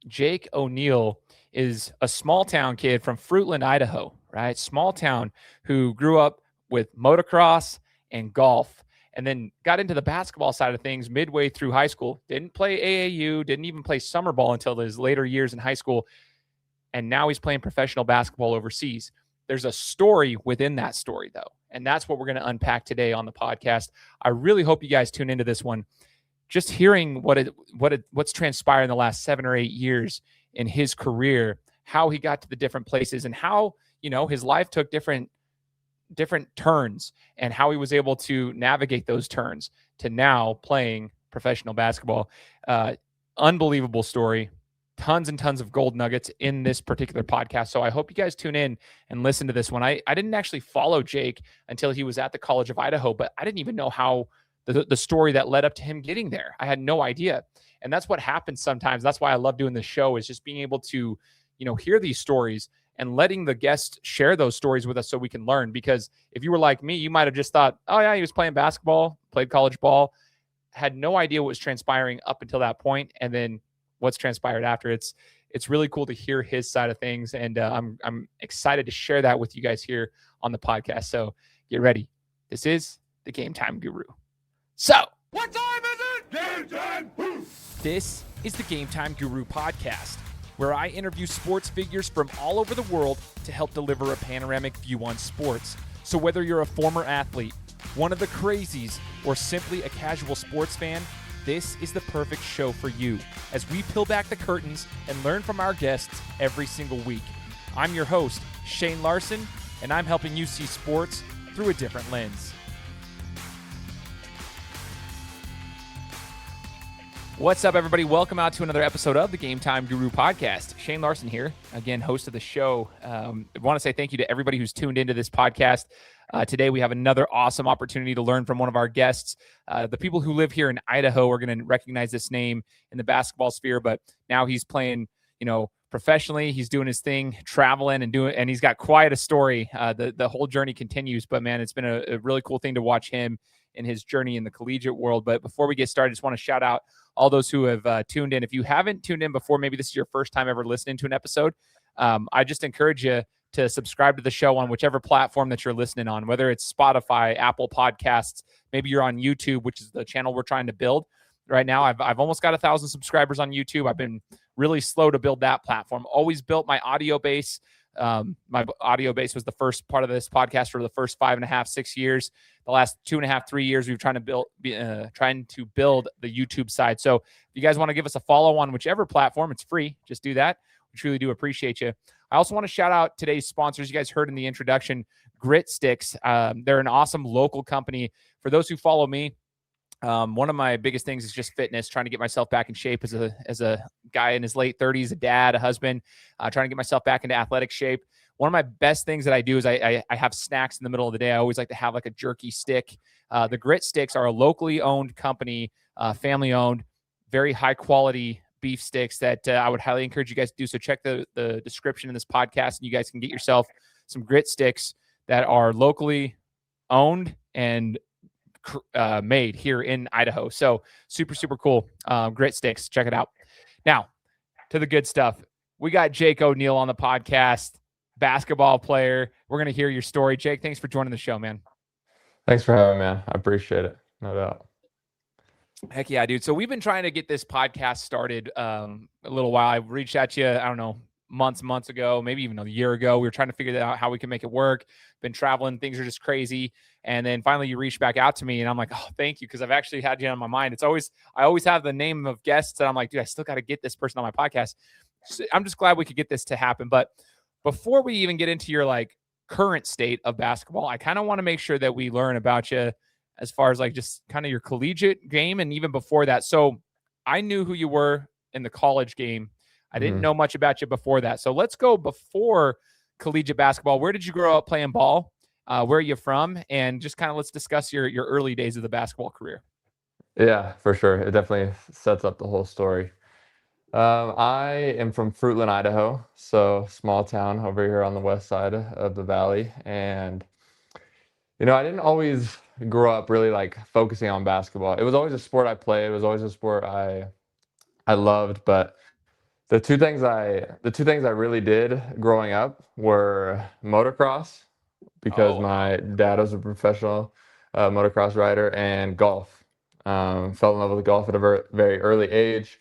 Jake O'Neill is a small town kid from Fruitland, Idaho, right? Small town who grew up with motocross and golf and then got into the basketball side of things midway through high school. Didn't play AAU, didn't even play summer ball until his later years in high school. And now he's playing professional basketball overseas. There's a story within that story, though. And that's what we're going to unpack today on the podcast. I really hope you guys tune into this one. Just hearing what's transpired in the last 7 or 8 years in his career, how he got to the different places and how, his life took different turns and how he was able to navigate those turns to now playing professional basketball. Unbelievable story. Tons and tons of gold nuggets in this particular podcast. So I hope you guys tune in and listen to this one. I didn't actually follow Jake until he was at the College of Idaho, but I didn't even know how the story that led up to him getting there. I had no idea. And that's what happens sometimes. That's why I love doing this show, is just being able to, hear these stories and letting the guests share those stories with us so we can learn. Because if you were like me, you might have just thought, oh yeah, he was playing basketball, played college ball, had no idea what was transpiring up until that point. And then what's transpired after. It's really cool to hear his side of things. And I'm excited to share that with you guys here on the podcast. So get ready. This is the Gametime Guru. So what time is it? Game time. This is the Gametime Guru Podcast, where I interview sports figures from all over the world to help deliver a panoramic view on sports. So whether you're a former athlete, one of the crazies, or simply a casual sports fan, this is the perfect show for you as we peel back the curtains and learn from our guests every single week. I'm your host, Shane Larson, and I'm helping you see sports through a different lens. What's up, everybody? Welcome out to another episode of the Gametime Guru Podcast. Shane Larson here, again, host of the show. I want to say thank you to everybody who's tuned into this podcast. Today, we have another awesome opportunity to learn from one of our guests. The people who live here in Idaho are going to recognize this name in the basketball sphere, but now he's playing, professionally. He's doing his thing, traveling and he's got quite a story. The whole journey continues, but man, it's been a really cool thing to watch him in his journey in the collegiate world. But before we get started, I just want to shout out all those who have tuned in. If you haven't tuned in before, maybe this is your first time ever listening to an episode, I just encourage you to subscribe to the show on whichever platform that you're listening on, whether it's Spotify, Apple Podcasts, maybe you're on YouTube, which is the channel we're trying to build right now. I've almost got 1,000 subscribers on YouTube. I've been really slow to build that platform. Always built my audio base. My audio base was the first part of this podcast for the first 5.5, 6 years. The last 2.5, 3 years, we've trying to build the YouTube side. So if you guys want to give us a follow on whichever platform, it's free. Just do that. We truly do appreciate you. I also want to shout out today's sponsors. You guys heard in the introduction, Grit Sticks. They're an awesome local company. For those who follow me, one of my biggest things is just fitness, trying to get myself back in shape as a guy in his late 30s, a dad, a husband, trying to get myself back into athletic shape. One of my best things that I do is I have snacks in the middle of the day. I always like to have like a jerky stick. The Grit Sticks are a locally owned company, family owned, very high quality beef sticks that I would highly encourage you guys to do. So check the description in this podcast and you guys can get yourself some Grit Sticks that are locally owned and made here in Idaho. So super, super cool. Grit Sticks. Check it out. Now to the good stuff. We got Jake O'Neill on the podcast, basketball player. We're going to hear your story. Jake, thanks for joining the show, man. Thanks for having me, man. I appreciate it. No doubt. Heck yeah, dude. So we've been trying to get this podcast started a little while. I reached out to you, I don't know, months ago, maybe even a year ago. We were trying to figure out how we can make it work. Been traveling. Things are just crazy. And then finally you reached back out to me and I'm like, oh, thank you. Because I've actually had you on my mind. I always have the name of guests and I'm like, dude, I still got to get this person on my podcast. So I'm just glad we could get this to happen. But before we even get into your like current state of basketball, I kind of want to make sure that we learn about you as far as like just kind of your collegiate game and even before that. So I knew who you were in the college game. I didn't know much about you before that. So let's go before collegiate basketball. Where did you grow up playing ball? Where are you from? And just kind of let's discuss your early days of the basketball career. Yeah, for sure. It definitely sets up the whole story. I am from Fruitland, Idaho. So small town over here on the west side of the valley. And, I didn't always grow up really like focusing on basketball. It was always a sport I played. It was always a sport I loved, but The two things I really did growing up were motocross, because my dad was a professional motocross rider, and golf. Fell in love with golf at a very early age.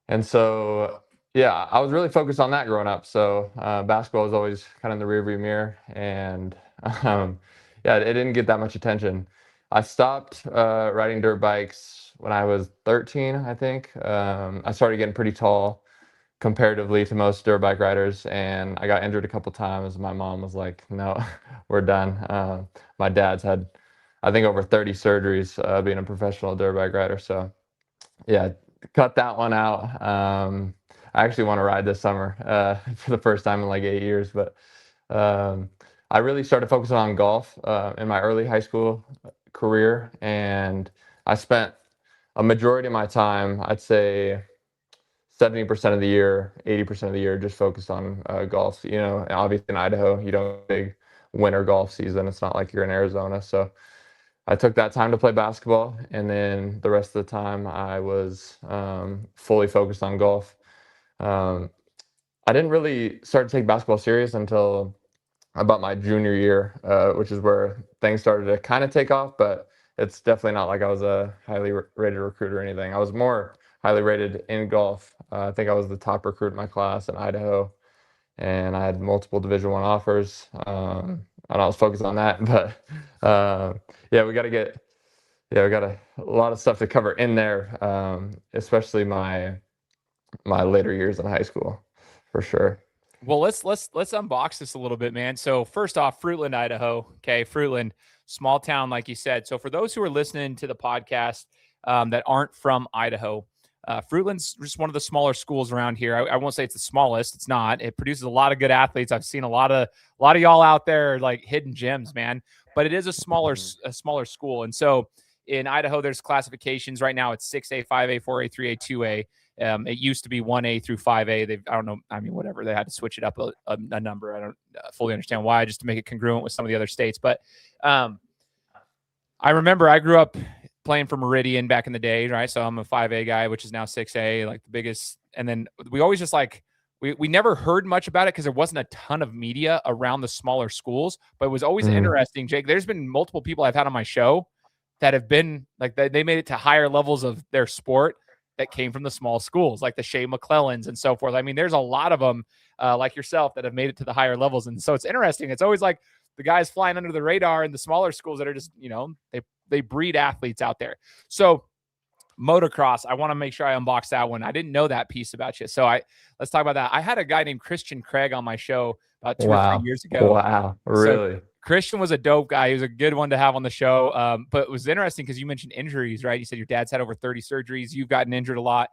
And so, yeah, I was really focused on that growing up. So basketball was always kind of in the rearview mirror. And yeah, it didn't get that much attention. I stopped riding dirt bikes when I was 13, I think. I started getting pretty tall comparatively to most dirt bike riders, and I got injured a couple times. My mom was like, no, we're done. My dad's had, I think, over 30 surgeries being a professional dirt bike rider. So yeah, cut that one out. I actually want to ride this summer for the first time in like 8 years, but I really started focusing on golf in my early high school career, and I spent a majority of my time, I'd say 70% of the year, 80% of the year, just focused on golf. You know, and obviously in Idaho, you don't have a big winter golf season. It's not like you're in Arizona. So I took that time to play basketball, and then the rest of the time I was fully focused on golf. I didn't really start to take basketball serious until about my junior year, which is where things started to kind of take off, but it's definitely not like I was a highly rated recruit or anything. I was more highly rated in golf. I think I was the top recruit in my class in Idaho, and I had multiple Division I offers, and I was focused on that. But yeah, we got a lot of stuff to cover in there, especially my later years in high school, for sure. Well, let's unbox this a little bit, man. So first off, Fruitland, Idaho. Okay, Fruitland, small town, like you said. So for those who are listening to the podcast that aren't from Idaho, Fruitland's just one of the smaller schools around here. I won't say it's the smallest. It's not. It produces a lot of good athletes. I've seen a lot of y'all out there like hidden gems, man. But it is a smaller school, and so in Idaho, there's classifications right now. It's 6A, 5A, 4A, 3A, 2A. It used to be 1A through 5A. I don't know. I mean, whatever. They had to switch it up a number. I don't fully understand why, just to make it congruent with some of the other states. But I remember I grew up playing for Meridian back in the day, right? So I'm a 5A guy, which is now 6A, like the biggest. And then we always just like, we never heard much about it because there wasn't a ton of media around the smaller schools, but it was always interesting, Jake. There's been multiple people I've had on my show that have been like, they made it to higher levels of their sport that came from the small schools, like the Shea McClellans and so forth. I mean, there's a lot of them like yourself that have made it to the higher levels. And so it's interesting. It's always like the guys flying under the radar in the smaller schools that are just, you know, they breed athletes out there. So motocross, I want to make sure I unbox that one. I didn't know that piece about you. So let's talk about that. I had a guy named Christian Craig on my show about 2 or 3 years ago. Wow. Really? So Christian was a dope guy. He was a good one to have on the show. But it was interesting because you mentioned injuries, right? You said your dad's had over 30 surgeries. You've gotten injured a lot.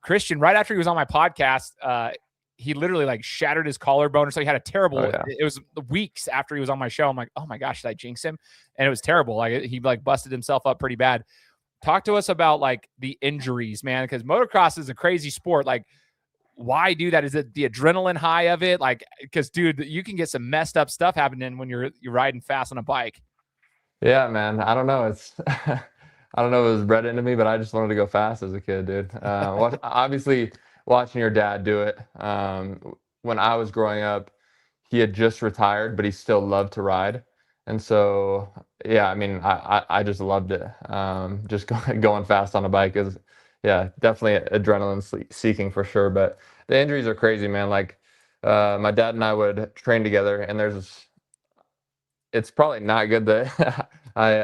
Christian, right after he was on my podcast, he literally like shattered his collarbone. So he had a terrible, it was weeks after he was on my show. I'm like, oh my gosh, did I jinx him? And it was terrible. Like he like busted himself up pretty bad. Talk to us about like the injuries, man, because motocross is a crazy sport. Like, why do that? Is it the adrenaline high of it? Like, because dude, you can get some messed up stuff happening when you're riding fast on a bike. Yeah, man. I don't know. It's I don't know if it was bred into me, but I just wanted to go fast as a kid, dude. Obviously, watching your dad do it. When I was growing up, he had just retired, but he still loved to ride. And so, yeah, I mean, I just loved it. Just going fast on a bike is, yeah, definitely adrenaline seeking for sure. But the injuries are crazy, man. Like, my dad and I would train together, and it's probably not good that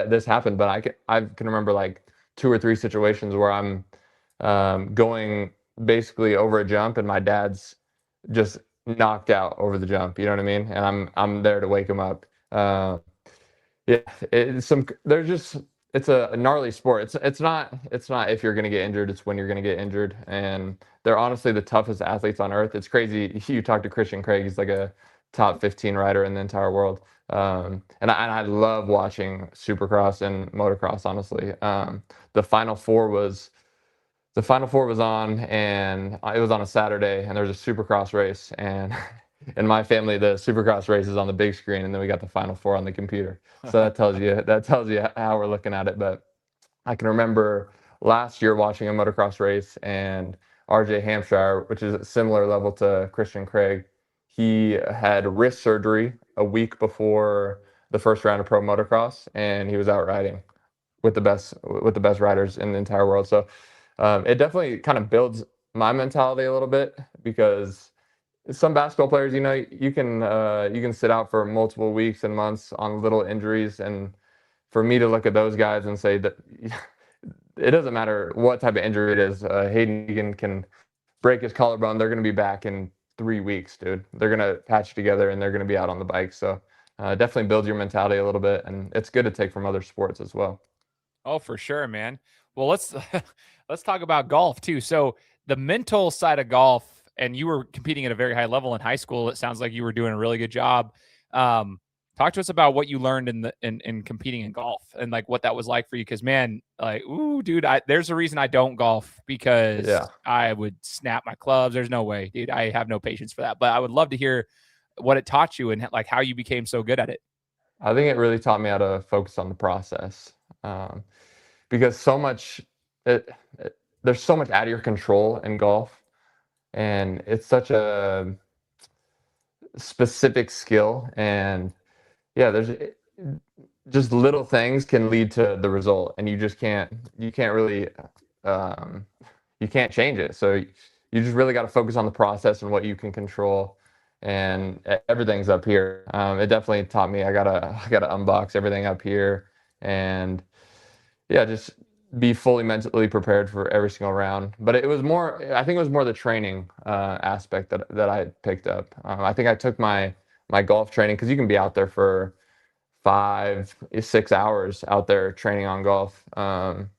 this happened, but I can remember like 2 or 3 situations where I'm going basically over a jump, and my dad's just knocked out over the jump. You know what I mean? And I'm there to wake him up. Yeah, it's a gnarly sport. It's not if you're gonna get injured, it's when you're gonna get injured. And they're honestly the toughest athletes on earth. It's crazy. You talk to Christian Craig, he's like a top 15 rider in the entire world. And I love watching Supercross and motocross, honestly. The Final Four was on, and it was on a Saturday, and there was a Supercross race, and in my family, the Supercross race is on the big screen, and then we got the Final Four on the computer. So that tells you how we're looking at it. But I can remember last year watching a motocross race, and RJ Hampshire, which is a similar level to Christian Craig. He had wrist surgery a week before the first round of pro motocross, and he was out riding with the best riders in the entire world. So it definitely kind of builds my mentality a little bit, because some basketball players, you can sit out for multiple weeks and months on little injuries, and for me to look at those guys and say that it doesn't matter what type of injury it is. Hayden Egan can break his collarbone. They're going to be back in 3 weeks, dude. They're going to patch together and they're going to be out on the bike. So definitely builds your mentality a little bit, and it's good to take from other sports as well. Oh, for sure, man. Well, let's talk about golf too. So the mental side of golf, and you were competing at a very high level in high school. It sounds like you were doing a really good job. Talk to us about what you learned in competing in golf, and like what that was like for you. Because man, like, ooh, dude, there's a reason I don't golf, because I would snap my clubs. There's no way, dude. I have no patience for that. But I would love to hear what it taught you and like how you became so good at it. I think it really taught me how to focus on the process, because there's so much out of your control in golf, and it's such a specific skill. And there's just little things can lead to the result, and you can't really, you can't change it. So you just really got to focus on the process and what you can control, and everything's up here. It definitely taught me I gotta unbox everything up here, and just be fully mentally prepared for every single round. But I think it was more the training aspect that I picked up. I think I took my golf training, because you can be out there for 5-6 hours out there training on golf. And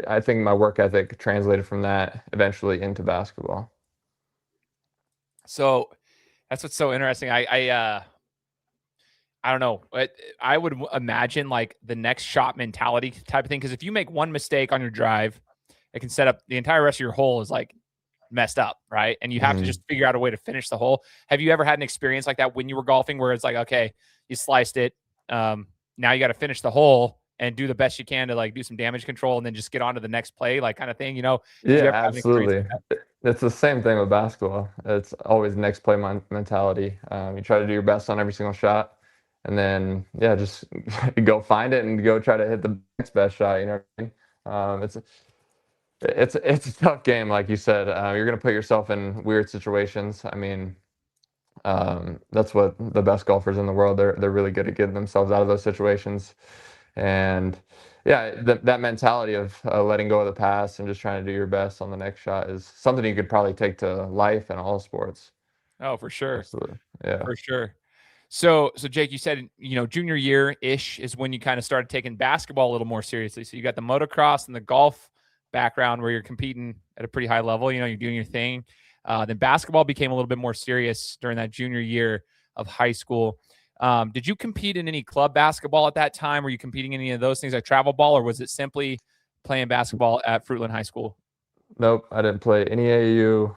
I think my work ethic translated from that eventually into basketball. So that's what's so interesting. I don't know. I would imagine like the next shot mentality type of thing. Because if you make one mistake on your drive, it can set up the entire rest of your hole is like messed up, right? And you have to just figure out a way to finish the hole. Have you ever had an experience like that when you were golfing, where it's like, okay, you sliced it, now you got to finish the hole and do the best you can to like do some damage control, and then just get on to the next play, like kind of thing, Yeah, absolutely. It's the same thing with basketball. It's always next play mentality. You try to do your best on every single shot, and then just go find it and go try to hit the next best shot. You know what I mean? It's a tough game, like you said. You're going to put yourself in weird situations. I mean, that's what the best golfers in the world, they're really good at getting themselves out of those situations. And that mentality of letting go of the past and just trying to do your best on the next shot is something you could probably take to life and all sports. Oh, for sure. Absolutely. Yeah, for sure. So Jake, you said, junior year ish is when you kind of started taking basketball a little more seriously. So you got the motocross and the golf background where you're competing at a pretty high level, you're doing your thing. Then basketball became a little bit more serious during that junior year of high school. Did you compete in any club basketball at that time? Were you competing in any of those things like travel ball, or was it simply playing basketball at Fruitland High School? Nope, I didn't play any AAU.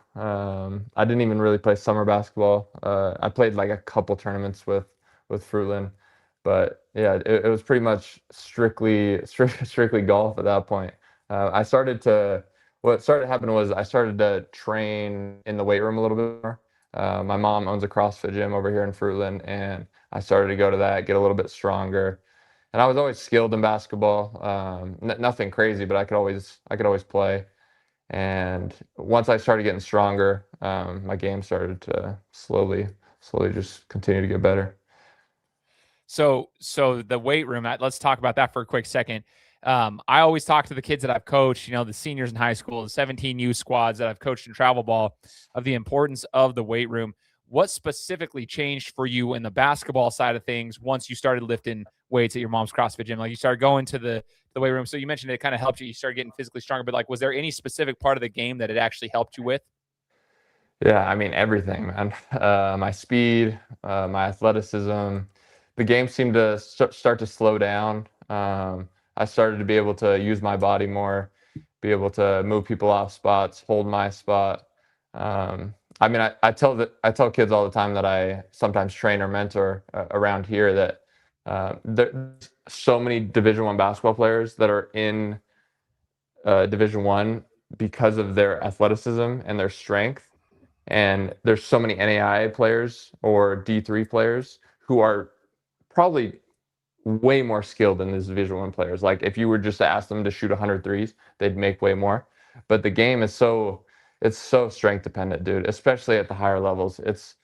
I didn't even really play summer basketball. I played like a couple tournaments with Fruitland, but it was pretty much strictly golf at that point. What started happening was I started to train in the weight room a little bit more. My mom owns a CrossFit gym over here in Fruitland, and I started to go to that, get a little bit stronger. And I was always skilled in basketball. Nothing crazy, but I could always play. And once I started getting stronger, my game started to slowly just continue to get better. So the weight room, let's talk about that for a quick second. I always talk to the kids that I've coached, the seniors in high school, the 17U squads that I've coached in travel ball, of the importance of the weight room. What specifically changed for you in the basketball side of things once you started lifting weights at your mom's CrossFit gym? Like you started going to the weight room. So you mentioned it kind of helped you. You started getting physically stronger, but like, was there any specific part of the game that it actually helped you with? Yeah, I mean, everything, man. My speed, my athleticism, the game seemed to start to slow down. I started to be able to use my body more, be able to move people off spots, hold my spot. I mean, I tell kids all the time that I sometimes train or mentor around here that there's so many Division I basketball players that are in Division I because of their athleticism and their strength. And there's so many NAIA players or D3 players who are probably way more skilled than these Division I players. Like if you were just to ask them to shoot 100 threes, they'd make way more. But the game is it's so strength dependent, dude, especially at the higher levels. It's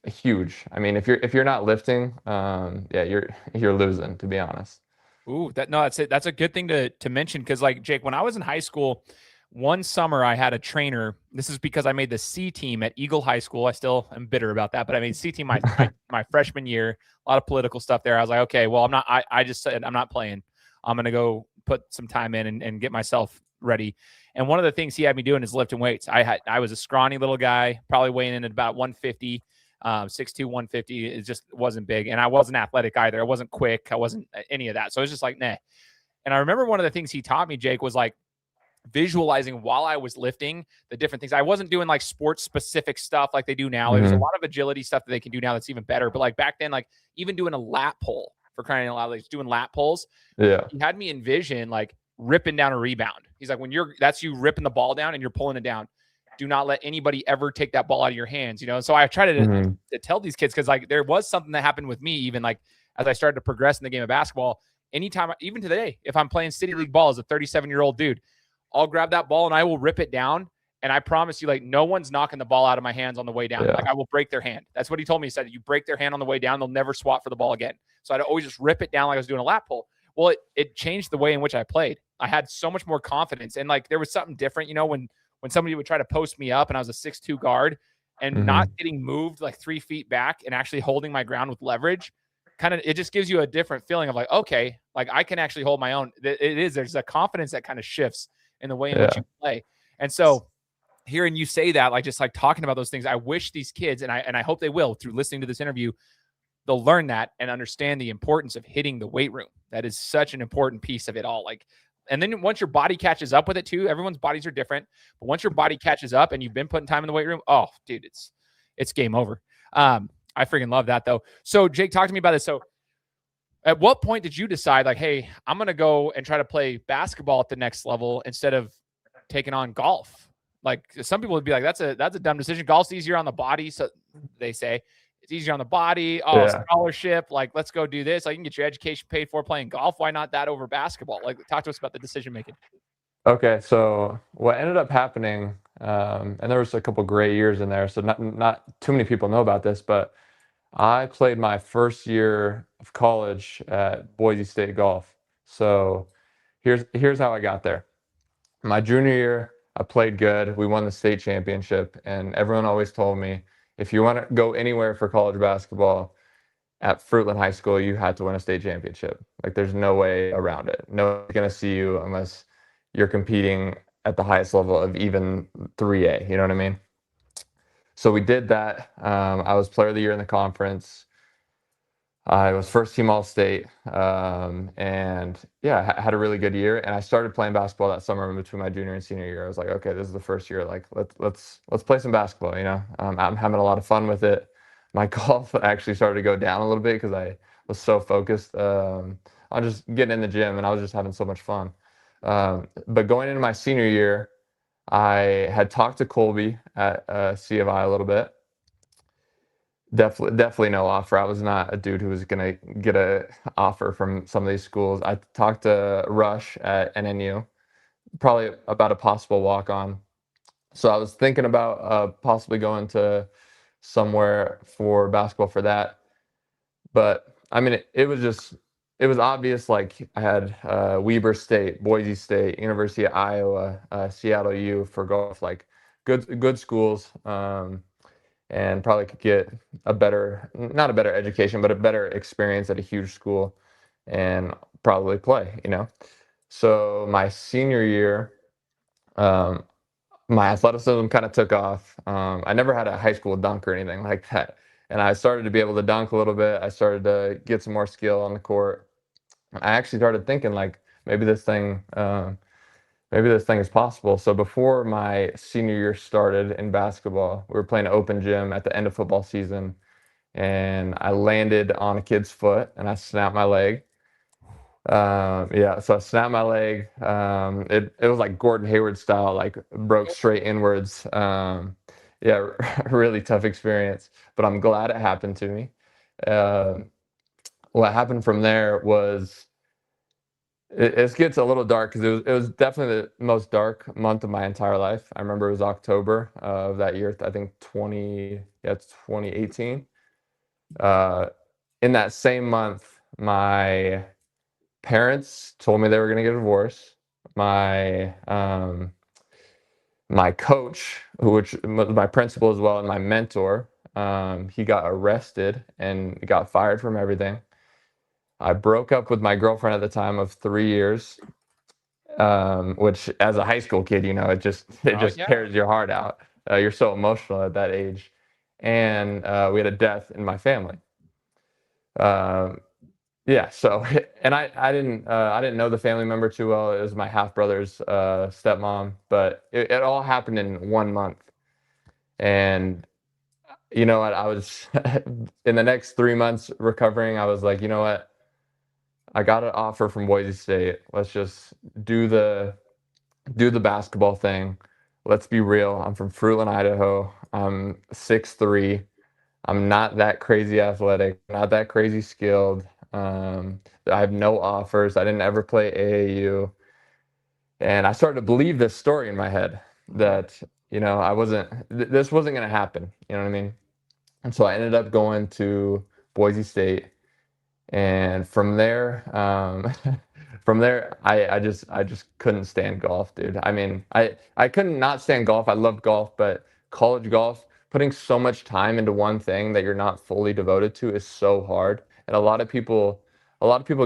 huge. I mean, if you're not lifting, yeah, you're losing, to be honest. Ooh, that's it. That's a good thing to mention, because like Jake, when I was in high school, one summer I had a trainer. This is because I made the C team at Eagle High School. I still am bitter about that, but I made C team my freshman year. A lot of political stuff there. I was like, okay, well, I just said I'm not playing. I'm gonna go put some time in and get myself ready. And one of the things he had me doing is lifting weights. I was a scrawny little guy, probably weighing in at about 150. 6'2", 150. It just wasn't big. And I wasn't athletic either. I wasn't quick. I wasn't any of that. So it was just like, nah. And I remember one of the things he taught me, Jake, was like visualizing while I was lifting the different things. I wasn't doing like sports specific stuff like they do now. Mm-hmm. There's a lot of agility stuff that they can do now that's even better. But like back then, like even doing a lat pull, for crying out loud, like doing lat pulls. Yeah. He had me envision like ripping down a rebound. He's like, that's you ripping the ball down and you're pulling it down. Do not let anybody ever take that ball out of your hands, you know? So I try to tell these kids, because like there was something that happened with me, even like as I started to progress in the game of basketball. Anytime, even today, if I'm playing city league ball as a 37-year-old dude, I'll grab that ball and I will rip it down. And I promise you, like, no one's knocking the ball out of my hands on the way down. Yeah. Like I will break their hand. That's what he told me. He said, you break their hand on the way down, they'll never swat for the ball again. So I'd always just rip it down like I was doing a lat pull. Well, it changed the way in which I played. I had so much more confidence. And like, there was something different, you know, when somebody would try to post me up and I was a 6'2" guard and not getting moved like 3 feet back and actually holding my ground with leverage, it just gives you a different feeling of like, okay, like I can actually hold my own. There's a confidence that kind of shifts in the way in which you play. And so hearing you say that, like just like talking about those things, I wish these kids, and I hope they will through listening to this interview, they'll learn that and understand the importance of hitting the weight room. That is such an important piece of it all. Like, and then once your body catches up with it too, everyone's bodies are different, but once your body catches up and you've been putting time in the weight room, oh dude, it's game over. I freaking love that though. So Jake, talk to me about this. So at what point did you decide like, hey, I'm going to go and try to play basketball at the next level instead of taking on golf? Like some people would be like, that's a dumb decision. Golf's easier on the body. So they say it's easier on the body. Oh, scholarship. Like, let's go do this. Like, you can get your education paid for playing golf. Why not that over basketball? Like, talk to us about the decision making. Okay, so what ended up happening, and there was a couple great years in there, so not too many people know about this, but I played my first year of college at Boise State golf. So here's how I got there. My junior year, I played good. We won the state championship, and everyone always told me, if you want to go anywhere for college basketball, at Fruitland High School, you had to win a state championship. Like, there's no way around it. No one's going to see you unless you're competing at the highest level of even 3A. You know what I mean? So we did that. I was player of the year in the conference. I was first team All-State. And yeah, I had a really good year. And I started playing basketball that summer in between my junior and senior year. I was like, okay, this is the first year. Like, let's play some basketball, you know? I'm having a lot of fun with it. My golf actually started to go down a little bit because I was so focused on just getting in the gym, and I was just having so much fun. But going into my senior year, I had talked to Colby at C of I a little bit. Definitely no offer. I was not a dude who was going to get an offer from some of these schools. I talked to Rush at NNU, probably about a possible walk-on. So I was thinking about possibly going to somewhere for basketball for that. But I mean, it was obvious. Like, I had Weber State, Boise State, University of Iowa, Seattle U for golf, like good schools, and probably could get not a better education, but a better experience at a huge school and probably play, you know? So my senior year, my athleticism kind of took off. I never had a high school dunk or anything like that. And I started to be able to dunk a little bit. I started to get some more skill on the court. I actually started thinking, like, maybe this thing is possible. So before my senior year started in basketball, we were playing an open gym at the end of football season. And I landed on a kid's foot and I snapped my leg. Yeah, so I snapped my leg. It was like Gordon Hayward style, like broke straight inwards. Yeah, really tough experience, but I'm glad it happened to me. Um, what happened from there was it gets a little dark because it was definitely the most dark month of my entire life. I remember it was October of that year. I think it's 2018. Uh, in that same month, my parents told me they were going to get a divorce. My coach, which was my principal as well, and my mentor, he got arrested and got fired from everything. I broke up with my girlfriend at the time of 3 years, which as a high school kid, it Oh just yeah. tears your heart out. You're so emotional at that age, and we had a death in my family. Um, Yeah, so and I didn't know the family member too well. It was my half brother's stepmom, but it all happened in 1 month. And you know what? I was in the next 3 months recovering. I was like, you know what? I got an offer from Boise State. Let's just do the do the basketball thing. Let's be real. I'm from Fruitland, Idaho. I'm 6'3". I'm not that crazy athletic, not that crazy skilled. I have no offers. I didn't ever play AAU. And I started to believe this story in my head that, this wasn't going to happen. You know what I mean? And so I ended up going to Boise State. And from there, I just couldn't stand golf, dude. I mean, I couldn't not stand golf. I loved golf, but college golf, putting so much time into one thing that you're not fully devoted to is so hard. And a lot of people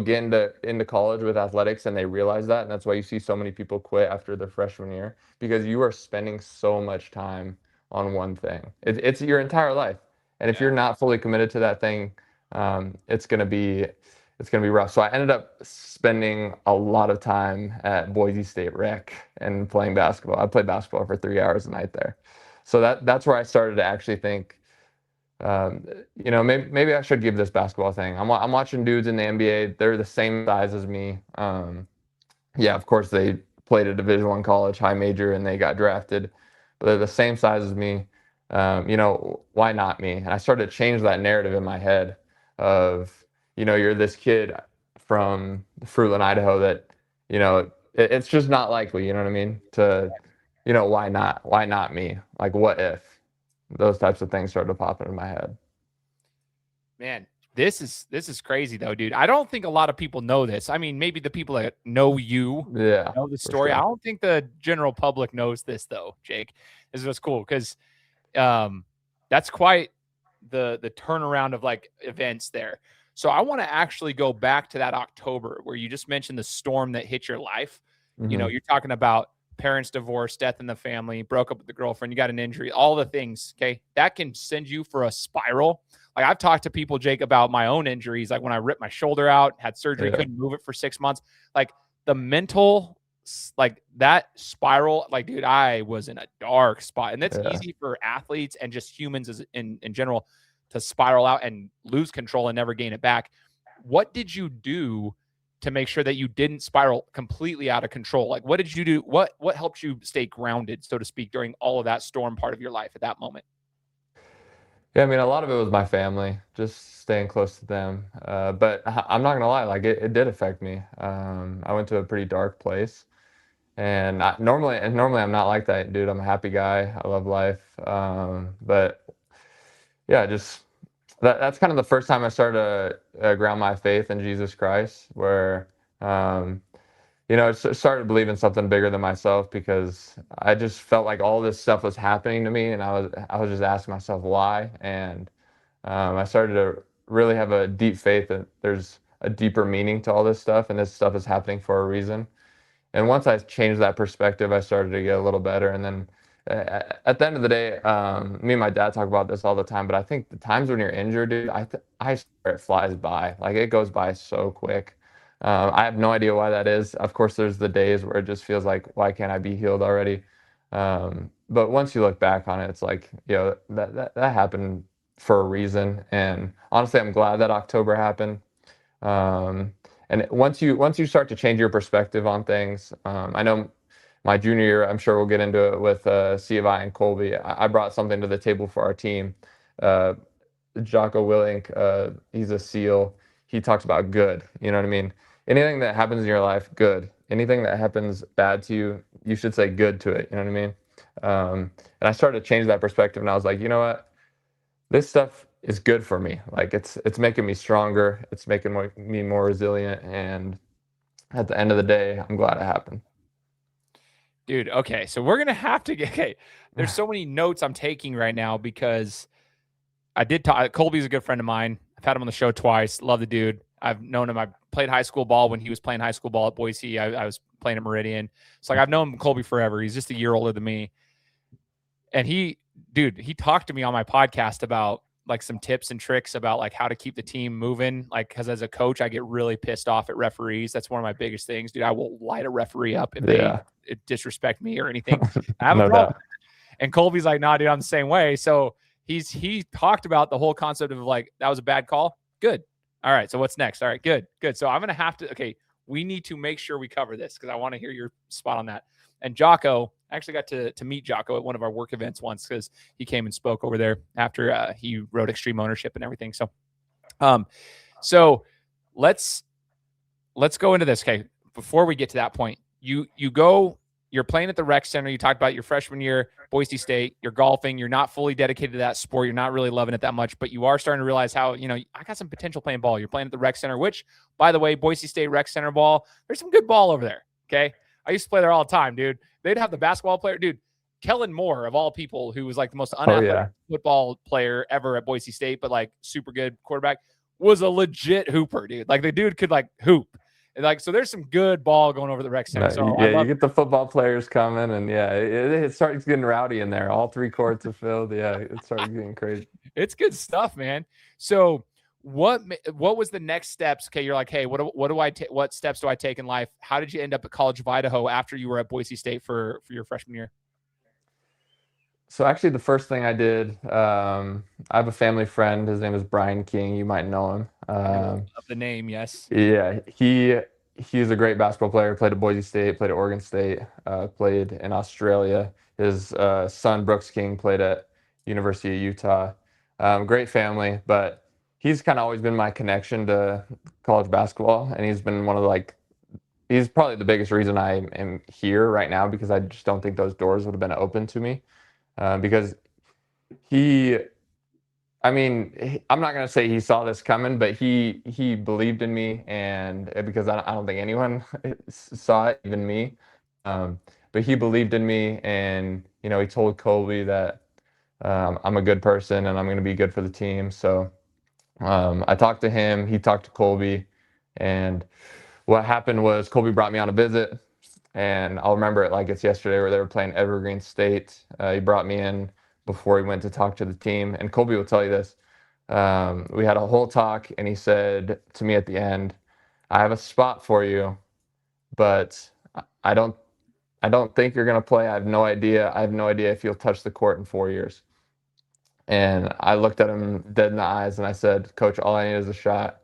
get into college with athletics and they realize that, and that's why you see so many people quit after their freshman year because you are spending so much time on one thing. It's your entire life, and if you're not fully committed to that thing, it's gonna be rough. So I ended up spending a lot of time at Boise State Rec and playing basketball. I played basketball for 3 hours a night there. So that's where I started to actually think, maybe I should give this basketball thing. I'm watching dudes in the NBA. They're the same size as me. Yeah, of course they played a Division I college, high major, and they got drafted, but they're the same size as me. Why not me? And I started to change that narrative in my head of, you're this kid from Fruitland, Idaho that, it's just not likely, you know what I mean? Why not? Why not me? Like, what if? Those types of things started to pop into my head. Man, this is crazy though, dude. I don't think a lot of people know this. I mean, maybe the people that know you Yeah, know the for story. I sure. don't think the general public knows this though, Jake. This is what's cool because that's quite the turnaround of like events there. So I want to actually go back to that October where you just mentioned the storm that hit your life. Mm-hmm. You're talking about parents divorced, death in the family, broke up with the girlfriend, you got an injury, all the things. Okay. That can send you for a spiral. Like I've talked to people, Jake, about my own injuries. Like when I ripped my shoulder out, had surgery, Yeah, couldn't move it for 6 months. Like the mental, like that spiral, like, dude, I was in a dark spot. And that's yeah. easy for athletes and just humans in general to spiral out and lose control and never gain it back. What did you do to make sure that you didn't spiral completely out of control? Like, what did you do? What helped you stay grounded, so to speak, during all of that storm part of your life at that moment? Yeah, I mean, a lot of it was my family, just staying close to them. But I'm not gonna lie, like it did affect me. I went to a pretty dark place, and normally I'm not like that, dude. I'm a happy guy. I love life. But yeah, just that's kind of the first time I started to ground my faith in Jesus Christ, where um, I started believing something bigger than myself because I just felt like all this stuff was happening to me, and I was just asking myself why, and I started to really have a deep faith that there's a deeper meaning to all this stuff, and this stuff is happening for a reason. And once I changed that perspective, I started to get a little better. And then at the end of the day, me and my dad talk about this all the time, but I think the times when you're injured, dude, I swear it flies by. Like it goes by so quick. I have no idea why that is. Of course, there's the days where it just feels like, why can't I be healed already? But once you look back on it, it's like, that happened for a reason. And honestly, I'm glad that October happened. Um, And once you start to change your perspective on things, I know my junior year, I'm sure we'll get into it with C of I and Colby. I brought something to the table for our team. Jocko Willink, he's a SEAL. He talks about good. You know what I mean? Anything that happens in your life, good. Anything that happens bad to you, you should say good to it. You know what I mean? And I started to change that perspective, and I was like, you know what? This stuff is good for me. Like it's making me stronger. It's making me more resilient. And at the end of the day, I'm glad it happened. Dude, okay. So we're going to have to get, okay. There's so many notes I'm taking right now because I did talk. Colby's a good friend of mine. I've had him on the show twice. Love the dude. I've known him. I played high school ball when he was playing high school ball at Boise. I was playing at Meridian. So like I've known Colby forever. He's just a year older than me. And he talked to me on my podcast about like some tips and tricks about like how to keep the team moving. Like, cause as a coach, I get really pissed off at referees. That's one of my biggest things, dude. I will light a referee up if they disrespect me or anything. I have a problem. And Colby's like, nah, dude, I'm the same way. So he talked about the whole concept of like, that was a bad call. Good. All right. So what's next? All right, good. So I'm going to have to, okay, we need to make sure we cover this because I want to hear your spot on that. And Jocko, I actually got to meet Jocko at one of our work events once because he came and spoke over there after he wrote Extreme Ownership and everything. So let's go into this. Okay. Before we get to that point, you're playing at the rec center. You talked about your freshman year, Boise State, you're golfing. You're not fully dedicated to that sport. You're not really loving it that much, but you are starting to realize how, I got some potential playing ball. You're playing at the rec center, which by the way, Boise State rec center ball, there's some good ball over there. Okay. I used to play there all the time, dude. They'd have the basketball player, dude. Kellen Moore, of all people, who was like the most unathletic football player ever at Boise State, but like super good quarterback, was a legit hooper, dude. Like the dude could like hoop. And like, so there's some good ball going over the rec center. So you get the football players coming, and it starts getting rowdy in there. All three courts are filled. Yeah, it starts getting crazy. It's good stuff, man. So what was the next steps? Okay, you're like, hey, what steps do I take in life? How did you end up at College of Idaho after you were at Boise State for your freshman year? So actually, the first thing I did, I have a family friend. His name is Brian King. You might know him. Of the name, yes. Yeah, he's a great basketball player. Played at Boise State, played at Oregon State, played in Australia. His son Brooks King played at University of Utah. Great family, but he's kind of always been my connection to college basketball, and he's been he's probably the biggest reason I am here right now, because I just don't think those doors would have been open to me. Because I'm not going to say he saw this coming, but he believed in me, and because I don't think anyone saw it, even me. But he believed in me, and, he told Colby that I'm a good person and I'm going to be good for the team. So I talked to him, he talked to Colby, and what happened was Colby brought me on a visit. And I'll remember it like it's yesterday, where they were playing Evergreen State. He brought me in before he went to talk to the team. And Colby will tell you this. We had a whole talk, and he said to me at the end, I have a spot for you, but I don't think you're going to play. I have no idea if you'll touch the court in 4 years. And I looked at him dead in the eyes, and I said, Coach, all I need is a shot.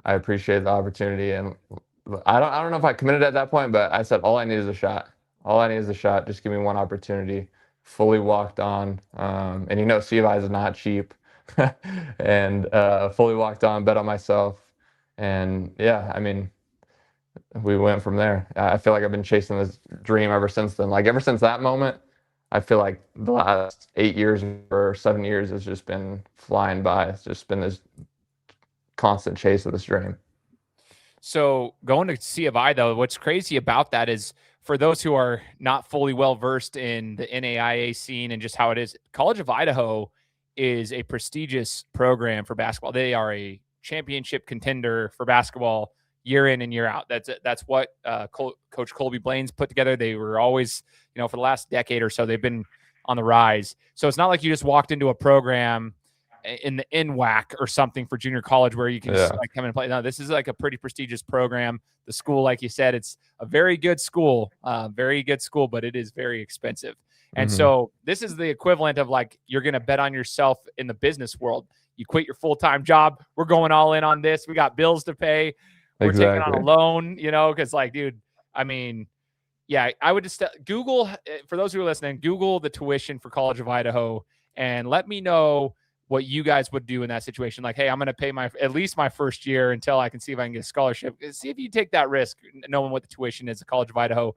I appreciate the opportunity. And I don't know if I committed at that point, but I said, all I need is a shot. All I need is a shot. Just give me one opportunity. Fully walked on. And C of I is not cheap. And fully walked on, bet on myself. And we went from there. I feel like I've been chasing this dream ever since then. Like ever since that moment, I feel like the last 8 years or 7 years has just been flying by. It's just been this constant chase of this dream. So going to C of I, though, what's crazy about that is, for those who are not fully well-versed in the NAIA scene and just how it is, College of Idaho is a prestigious program for basketball. They are a championship contender for basketball year in and year out. That's what Coach Colby Blaine's put together. They were always, for the last decade or so, they've been on the rise. So it's not like you just walked into a program in the NWAC or something for junior college where you can just like come and play. No, this is like a pretty prestigious program. The school, like you said, it's a very good school, but it is very expensive. And so this is the equivalent of like, you're going to bet on yourself in the business world. You quit your full-time job. We're going all in on this. We got bills to pay. or taking on a Exactly. loan, because like, dude, I mean, yeah, I would just Google, for those who are listening, Google the tuition for College of Idaho and let me know what you guys would do in that situation. Like, hey, I'm going to pay at least my first year until I can see if I can get a scholarship. See if you take that risk, knowing what the tuition is at College of Idaho,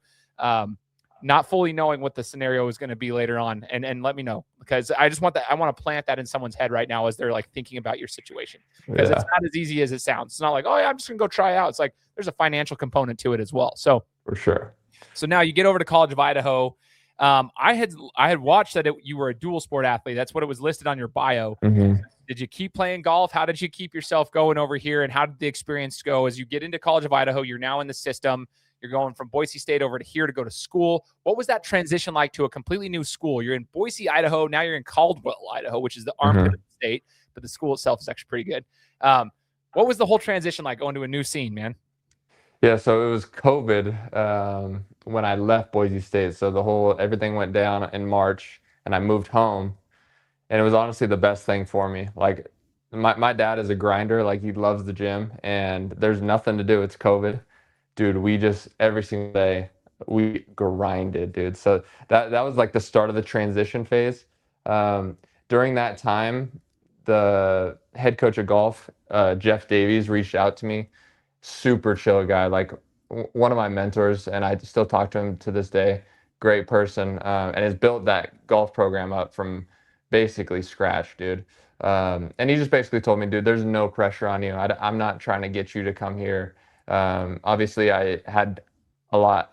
not fully knowing what the scenario is going to be later on. And let me know, because I just want that. I want to plant that in someone's head right now as they're like thinking about your situation, because it's not as easy as it sounds. It's not like, oh yeah, I'm just going to go try out. It's like, there's a financial component to it as well. So For sure. So now you get over to College of Idaho. I had watched that you were a dual sport athlete. That's what it was listed on your bio. Mm-hmm. Did you keep playing golf? How did you keep yourself going over here? And how did the experience go as you get into College of Idaho? You're now in the system. You're going from Boise State over to here to go to school. What was that transition like to a completely new school? You're in Boise, Idaho. Now you're in Caldwell, Idaho, which is the armpit of the state, but the school itself is actually pretty good. What was the whole transition like going to a new scene, man? Yeah, so it was COVID when I left Boise State. So everything went down in March, and I moved home, and it was honestly the best thing for me. Like, my dad is a grinder, like he loves the gym, and there's nothing to do. It's COVID, dude. We just every single day we grinded, dude. So that was like the start of the transition phase. During that time, the head coach of golf, Jeff Davies, reached out to me. Super chill guy, like one of my mentors, and I still talk to him to this day. Great person, and has built that golf program up from basically scratch, dude. And he just basically told me, dude, there's no pressure on you. I'm not trying to get you to come here. Obviously, I had a lot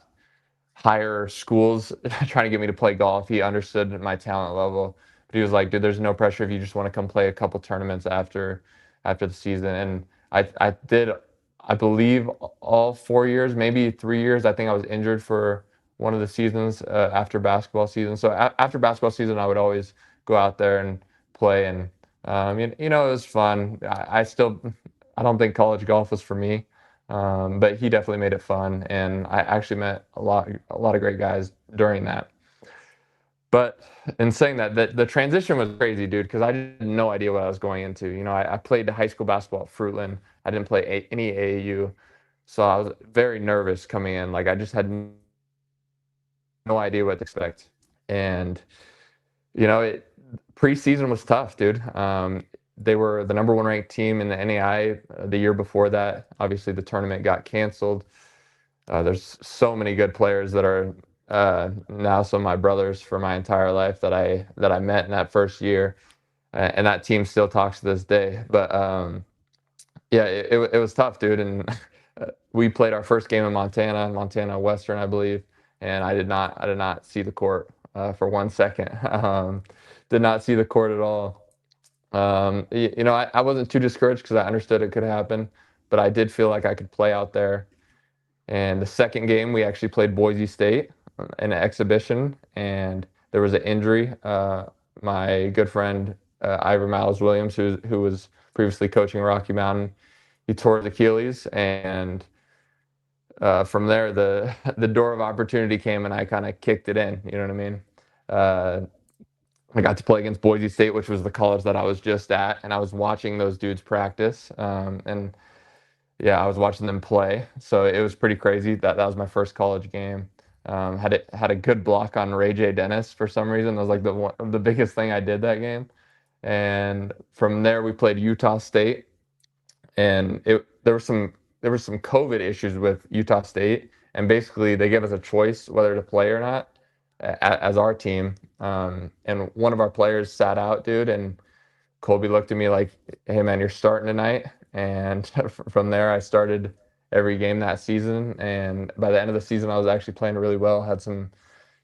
higher schools trying to get me to play golf. He understood my talent level, but he was like, dude, there's no pressure if you just want to come play a couple tournaments after the season. And I did, I believe, all 4 years, maybe 3 years. I think I was injured for one of the seasons after basketball season. So after basketball season, I would always go out there and play. And, it was fun. I don't think college golf was for me. But he definitely made it fun, and I actually met a lot of great guys during that. But in saying that, the transition was crazy, dude, because I had no idea what I was going into. I played high school basketball at Fruitland. I didn't play any AAU, so I was very nervous coming in. Like, I just had no idea what to expect. And, preseason was tough, dude. They were the number one ranked team in the NAI the year before that. Obviously, the tournament got canceled. There's so many good players that are now some of my brothers for my entire life that I met in that first year, and that team still talks to this day. But yeah, it was tough, dude. And we played our first game in Montana Western, I believe, and I did not see the court for 1 second. Did not see the court at all. I wasn't too discouraged because I understood it could happen, but I did feel like I could play out there. And the second game, we actually played Boise State in an exhibition, and there was an injury. My good friend, Ivor Miles Williams, who was previously coaching Rocky Mountain, he tore his Achilles, and from there, the door of opportunity came, and I kind of kicked it in. You know what I mean? I got to play against Boise State, which was the college that I was just at, and I was watching those dudes practice. And yeah, I was watching them play, so it was pretty crazy. That was my first college game. Had a good block on Ray J. Dennis for some reason. That was like the biggest thing I did that game. And from there, we played Utah State, and there were some COVID issues with Utah State, and basically they gave us a choice whether to play or not as our team. And one of our players sat out, dude, and Colby looked at me like, hey man, you're starting tonight. And from there I started every game that season, and by the end of the season I was actually playing really well, had some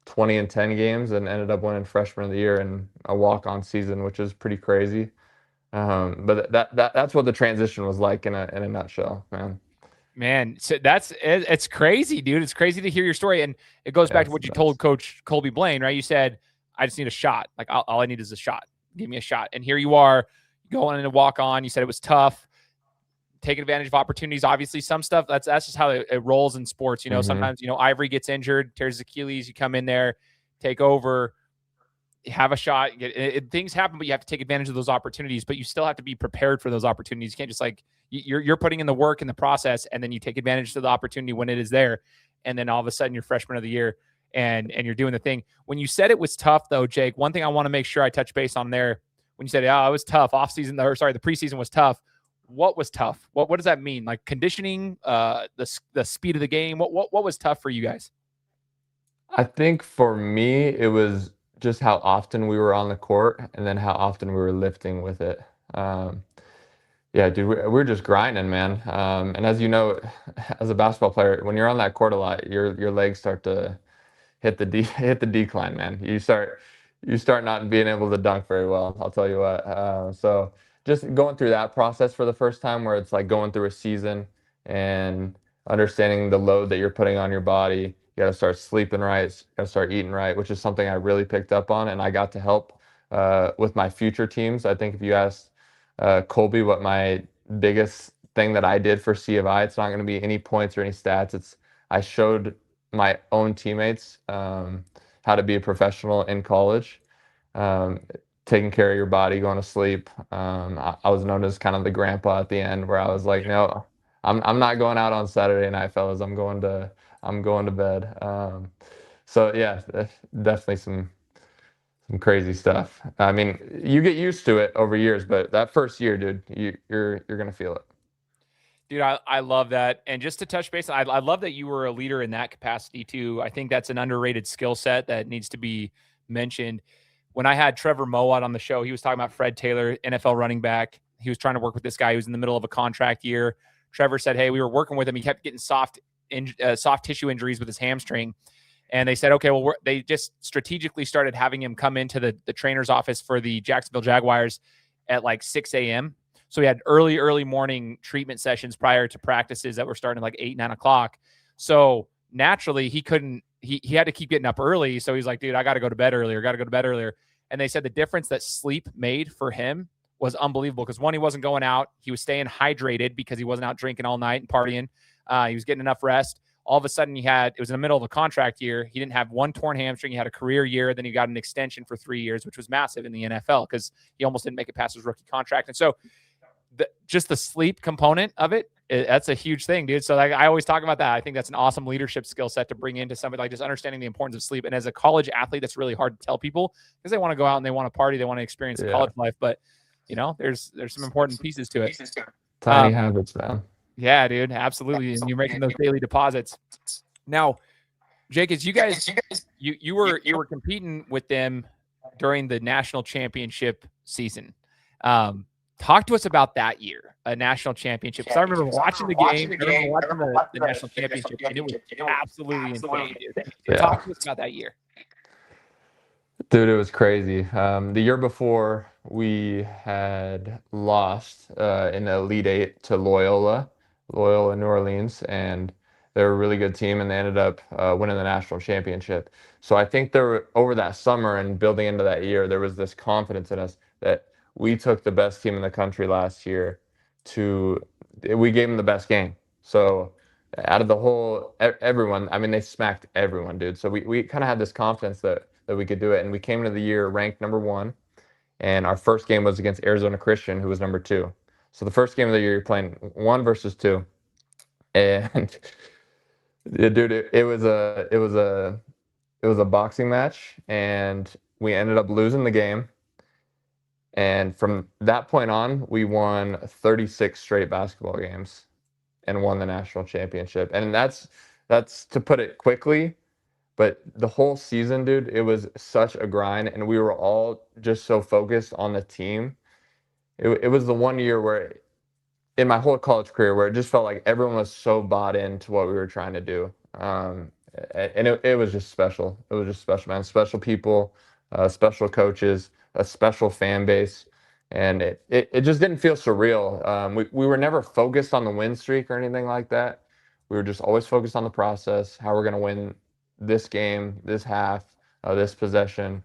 20-10 games, and ended up winning freshman of the year in a walk-on season, which is pretty crazy. But that's what the transition was like in a nutshell, man. Man, so it's crazy, dude. It's crazy to hear your story. And it goes back to what you told Coach Colby Blaine, right? You said, I just need a shot. Like, all I need is a shot. Give me a shot. And here you are going in to walk on. You said it was tough, taking advantage of opportunities. Obviously, some stuff, that's just how it rolls in sports. Sometimes, Ivory gets injured, tears his Achilles. You come in there, take over. have a shot. Things happen, but you have to take advantage of those opportunities. But you still have to be prepared for those opportunities. You can't just like you're putting in the work in the process, and then you take advantage of the opportunity when it is there, and then all of a sudden you're freshman of the year, and you're doing the thing. When you said it was tough, though, Jake, one thing I want to make sure I touch base on there. When you said, "Oh, it was tough," the preseason was tough. What was tough? What does that mean? Like conditioning, the speed of the game. What was tough for you guys? I think for me, it was just how often we were on the court and then how often we were lifting with it. Yeah, dude, we're just grinding, man. And as you know, as a basketball player, when you're on that court a lot, your legs start to hit the decline, man. You start not being able to dunk very well. I'll tell you what. So just going through that process for the first time, where it's like going through a season and understanding the load that you're putting on your body. You got to start sleeping right. You got to start eating right, which is something I really picked up on, and I got to help with my future teams. I think if you asked Colby what my biggest thing that I did for C of I, it's not going to be any points or any stats. It's I showed my own teammates how to be a professional in college, taking care of your body, going to sleep. I was known as kind of the grandpa at the end, where I was like, no, I'm not going out on Saturday night, fellas. I'm going to bed. So yeah, definitely some crazy stuff. I mean, you get used to it over years, but that first year, dude, you're gonna feel it. Dude, I love that. And just to touch base, I love that you were a leader in that capacity too. I think that's an underrated skill set that needs to be mentioned. When I had Trevor Mowat on the show, he was talking about Fred Taylor, NFL running back. He was trying to work with this guy who was in the middle of a contract year. Trevor said, hey, we were working with him. He kept getting soft tissue injuries with his hamstring. And they said, okay, well, they just strategically started having him come into the trainer's office for the Jacksonville Jaguars at like 6 a.m. So we had early morning treatment sessions prior to practices that were starting at like 8, 9 o'clock. So naturally he had to keep getting up early. So he's like, dude, I got to go to bed earlier. And they said the difference that sleep made for him was unbelievable. Because one, he wasn't going out. He was staying hydrated because he wasn't out drinking all night and partying. He was getting enough rest. All of a sudden it was in the middle of a contract year. He didn't have one torn hamstring. He had a career year. Then he got an extension for 3 years, which was massive in the NFL because he almost didn't make it past his rookie contract. And so just the sleep component of it, that's a huge thing, dude. So like, I always talk about that. I think that's an awesome leadership skill set to bring into somebody, like just understanding the importance of sleep. And as a college athlete, that's really hard to tell people because they want to go out and they want to party. They want to experience college life. But, there's some important pieces to it. Tiny habits, man. Yeah, dude, absolutely. And you're making those daily deposits. Now, Jake, as you guys, you were competing with them during the national championship season. Talk to us about that year, a national championship. Because I remember watching the game, watching the national championship, and it was absolutely insane, dude. So talk to us about that year. Dude, it was crazy. The year before, we had lost in the Elite Eight to Loyola New Orleans, and they're a really good team, and they ended up winning the national championship. So I think over that summer and building into that year, there was this confidence in us that we took the best team in the country last year we gave them the best game. So out of the whole, everyone, I mean, they smacked everyone, dude. So we kind of had this confidence that we could do it. And we came into the year ranked number 1. And our first game was against Arizona Christian, who was number 2. So the first game of the year, you're playing 1 versus 2. And dude, it was a boxing match, and we ended up losing the game. And from that point on, we won 36 straight basketball games and won the national championship. And that's to put it quickly, but the whole season, dude, it was such a grind, and we were all just so focused on the team. It was the one year where, in my whole college career, where it just felt like everyone was so bought into what we were trying to do. And it was just special. It was just special, man. Special people, special coaches, a special fan base, and it just didn't feel surreal. We were never focused on the win streak or anything like that. We were just always focused on the process, how we're going to win this game, this half, this possession.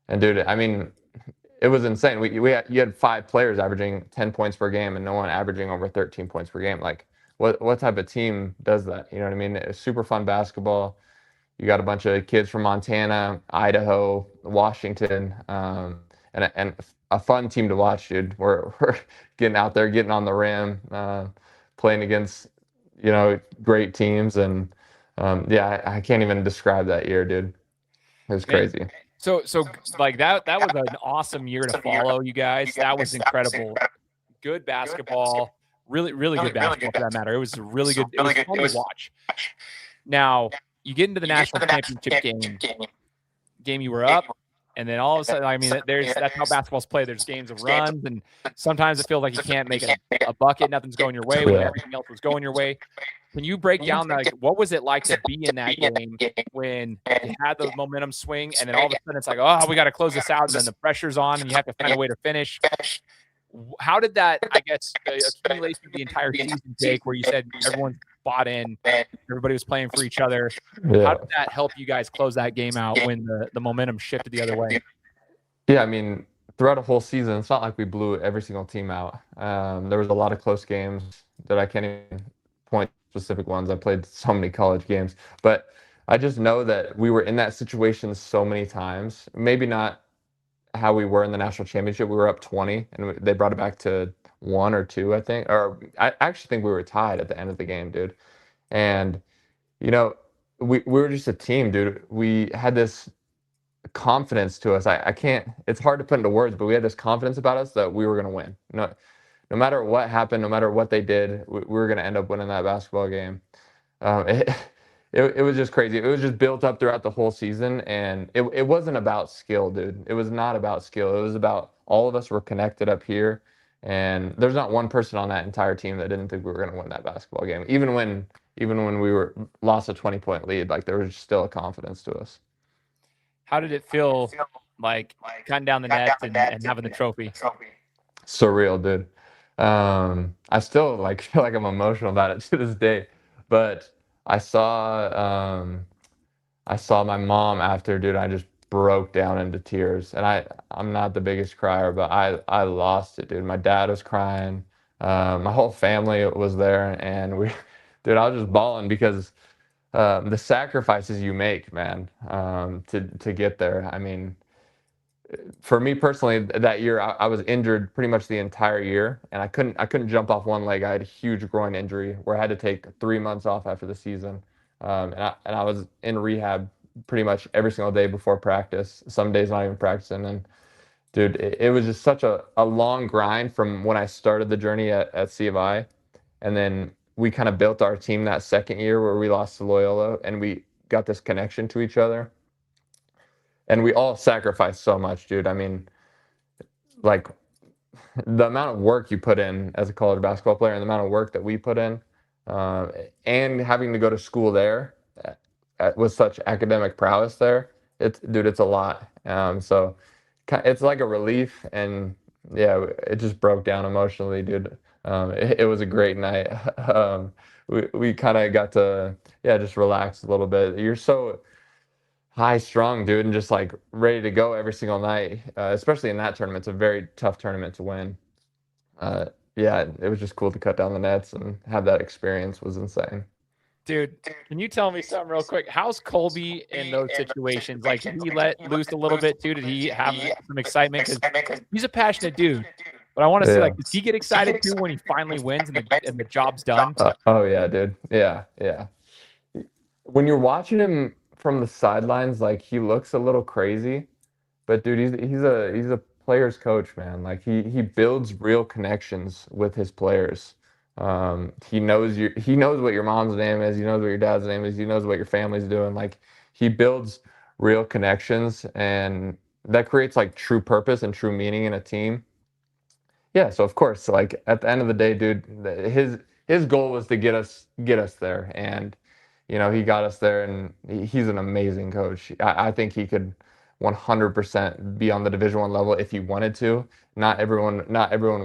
And dude, I mean, it was insane. You had 5 players averaging 10 points per game and no one averaging over 13 points per game. Like, what type of team does that? You know what I mean? It was super fun basketball. you got a bunch of kids from Montana, Idaho, Washington, and a fun team to watch, dude. We're getting out there, getting on the rim, playing against, great teams. And I can't even describe that year, dude. It was crazy. So like that was an awesome year to follow, you guys. That was incredible. Good basketball, really, really good basketball for that matter. It was really good. It was fun to watch. Now you get into the national championship game you were up, and then all of a sudden, I mean, that's how basketball's played. There's games of runs, and sometimes it feels like you can't make a bucket. Nothing's going your way when everything else was going your way. Can you break down what was it like to be in that game when you had the momentum swing, and then all of a sudden it's like, oh, we got to close this out, and then the pressure's on, and you have to find a way to finish. How did that, I guess, the accumulation of the entire season take, where you said everyone bought in, everybody was playing for each other? Yeah. How did that help you guys close that game out when the momentum shifted the other way? Yeah, I mean, throughout a whole season, it's not like we blew every single team out. There was a lot of close games that I can't even point specific ones. I played so many college games, but I just know that we were in that situation so many times. Maybe not how we were in the national championship. We were up 20, and they brought it back to 1 or 2, I think. Or I actually think we were tied at the end of the game, dude. And, we were just a team, dude. We had this confidence to us. I can't, it's hard to put into words, but we had this confidence about us that we were going to win. No matter what happened, no matter what they did, we were going to end up winning that basketball game. It was just crazy. It was just built up throughout the whole season, and it wasn't about skill, dude. It was not about skill. It was about all of us were connected up here, and there's not one person on that entire team that didn't think we were going to win that basketball game. Even when we were lost a 20-point lead, like there was still a confidence to us. How did it feel like cutting down the nets and having the trophy? Surreal, dude. I still feel like I'm emotional about it to this day, but I saw my mom after, dude. I just broke down into tears, and I'm not the biggest crier, but I lost it, dude. My dad was crying, my whole family was there, and dude, I was just bawling because the sacrifices you make, man, to get there. I mean, for me personally, that year I was injured pretty much the entire year, and I couldn't jump off one leg. I had a huge groin injury where I had to take 3 months off after the season, and I was in rehab pretty much every single day before practice. Some days not even practicing. And dude, it was just such a long grind from when I started the journey at C of I, and then we kind of built our team that second year where we lost to Loyola, and we got this connection to each other. And we all sacrificed so much, dude. I mean, like the amount of work you put in as a college basketball player and the amount of work that we put in, and having to go to school there with such academic prowess there, it's a lot. So it's like a relief, and yeah, it just broke down emotionally, dude. It was a great night. We kind of got to, just relax a little bit. You're so high strung, dude, and just like ready to go every single night, especially in that tournament. It's a very tough tournament to win. It was just cool to cut down the nets and have that experience. Was insane. Dude, can you tell me something real quick? How's Colby in those situations? Like, did he let loose a little bit too? Did he have some excitement? Because he's a passionate dude. But I want to see, like, does he get excited too when he finally wins and the job's done? Oh yeah, dude. Yeah. When you're watching him from the sidelines, like he looks a little crazy, but dude, he's a player's coach, man. Like he builds real connections with his players. He knows what your mom's name is, he knows what your dad's name is, he knows what your family's doing. Like he builds real connections, and that creates like true purpose and true meaning in a team. Yeah, so of course, like at the end of the day, dude, his goal was to get us there, and he got us there, and he's an amazing coach. I think he could 100% be on the Division I level if he wanted to. Not everyone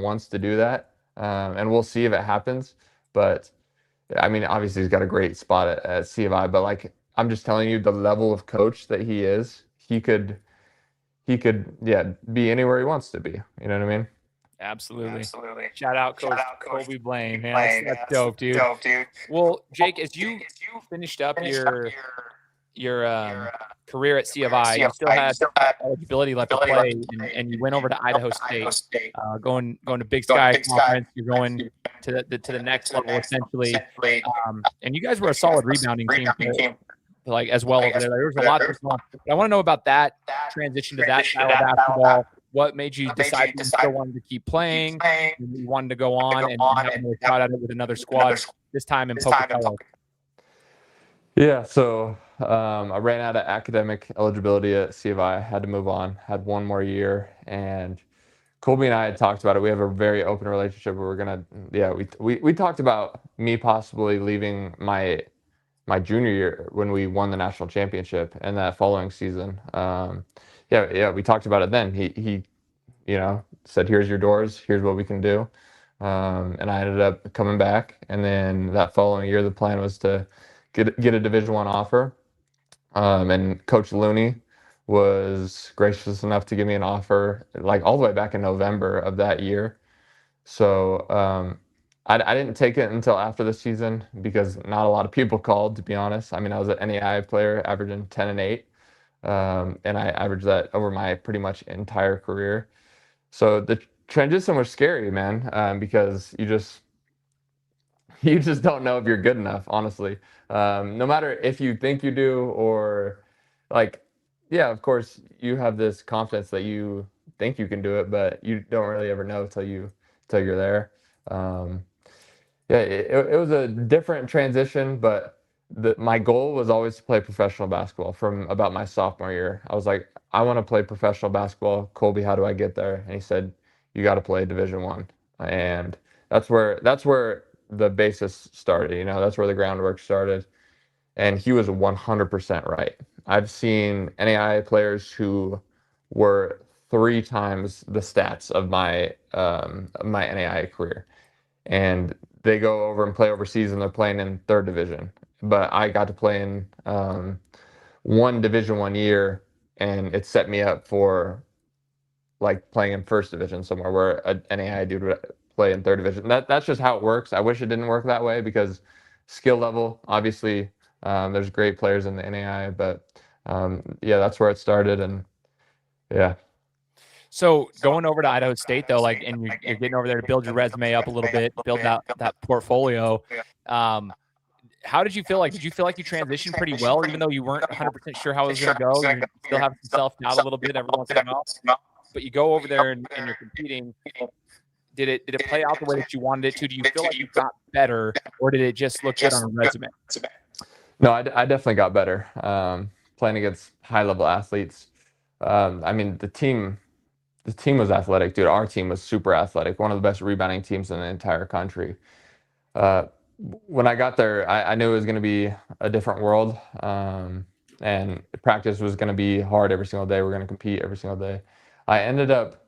wants to do that, and we'll see if it happens. But I mean, obviously he's got a great spot at C of I, but like I'm just telling you, the level of coach that he is, he could be anywhere he wants to be. You know what I mean? Absolutely. Shout out Coach Colby Blaine. Man, that's dope, dude. Well, Jake, as you finished up your career at C of I, you still had eligibility left to play, and you went over to Idaho State, going to Big Sky Conference. You're going to the next level essentially, and you guys were a solid rebounding team, like as well over there. There was a lot going on. But I want to know about that transition to that style of basketball. What made you decide you still wanted to keep playing? And you wanted to go on and have another shot at it with another squad, this time in Pocatello. Yeah, so I ran out of academic eligibility at C of I. Had to move on. Had one more year, and Colby and I had talked about it. We have a very open relationship. We talked about me possibly leaving my junior year when we won the national championship, and that following season. We talked about it then. He said, "Here's your doors. Here's what we can do," and I ended up coming back. And then that following year, the plan was to get a Division I offer, and Coach Looney was gracious enough to give me an offer like all the way back in November of that year. So I didn't take it until after the season because not a lot of people called, to be honest. I mean, I was an NAI player averaging 10 and 8, and I averaged that over my pretty much entire career. So the transition was scary, man, because you just don't know if you're good enough, honestly. No matter if you think you do or of course you have this confidence that you think you can do it, but you don't really ever know till you're there. It was a different transition, but my goal was always to play professional basketball from about my sophomore year. I was like, I want to play professional basketball. Colby, how do I get there? And he said, you got to play Division I. And that's where the basis started. That's where the groundwork started. And he was 100% right. I've seen NAIA players who were 3 times the stats of my NAIA career. And they go over and play overseas, and they're playing in 3rd division. But I got to play in one Division I year, and it set me up for like playing in 1st division somewhere where an NAIA dude would play in 3rd division. That's just how it works. I wish it didn't work that way because skill level, obviously, there's great players in the NAIA, but that's where it started, and yeah. So going over to Idaho State though, and you're getting over there to build your resume up a little bit, build out that portfolio. How did you feel like? Did you feel like you transitioned pretty well, even though you weren't 100% sure how it was going to go? You still have some self-doubt a little bit every once in a while, but you go over there and you're competing. Did it play out the way that you wanted it to? Do you feel like you got better, or did it just look good on a resume? No, I definitely got better. Playing against high-level athletes. I mean, the team was athletic, dude. Our team was super athletic, one of the best rebounding teams in the entire country. When I got there, I knew it was going to be a different world, and practice was going to be hard every single day. We're going to compete every single day. I ended up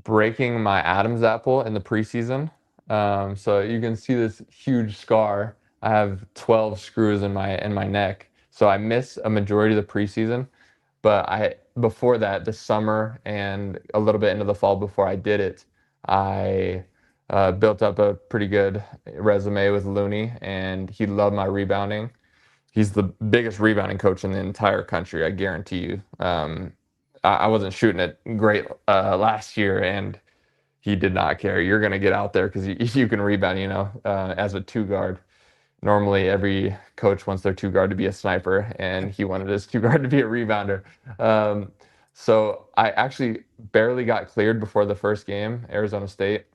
breaking my Adam's apple in the preseason. So you can see this huge scar. I have 12 screws in my neck. So I missed a majority of the preseason. But before that, this summer and a little bit into the fall before I did it, I built up a pretty good resume with Looney, and he loved my rebounding. He's the biggest rebounding coach in the entire country, I guarantee you. I wasn't shooting it great last year, and he did not care. You're going to get out there because you can rebound, as a 2-guard. Normally, every coach wants their 2-guard to be a sniper, and he wanted his 2-guard to be a rebounder. So I actually barely got cleared before the first game, Arizona State.